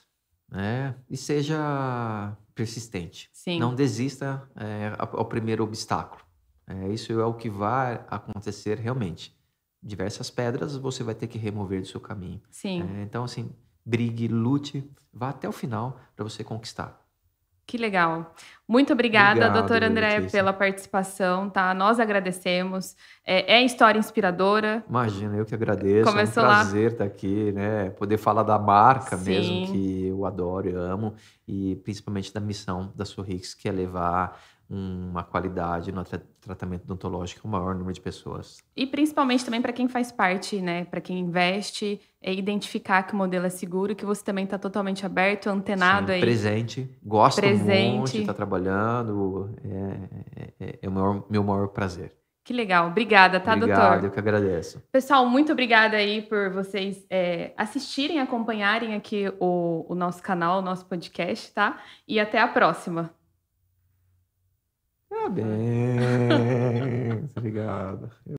E seja persistente. Sim. Não desista ao primeiro obstáculo. Isso é o que vai acontecer realmente. Diversas pedras você vai ter que remover do seu caminho. Sim. Então, assim, brigue, lute, vá até o final para você conquistar. Que legal. Muito obrigada, doutora André, Letícia, pela participação, tá? Nós agradecemos. É história inspiradora. Imagina, eu que agradeço. Começou é um prazer estar aqui, né? Poder falar da marca Sim. mesmo, que eu adoro e amo. E principalmente da missão da Sorrix, que é levar uma qualidade no tratamento odontológico ao maior número de pessoas. E principalmente também para quem faz parte, né? Para quem investe, identificar que o modelo é seguro, que você também está totalmente aberto, antenado. Sim, aí. Presente. Gosto muito de estar trabalhando. É o meu maior prazer. Que legal. Obrigada, tá, doutor? Obrigado, eu que agradeço. Pessoal, muito obrigada aí por vocês assistirem, acompanharem aqui o nosso canal, o nosso podcast, tá? E até a próxima. Parabéns. Obrigado.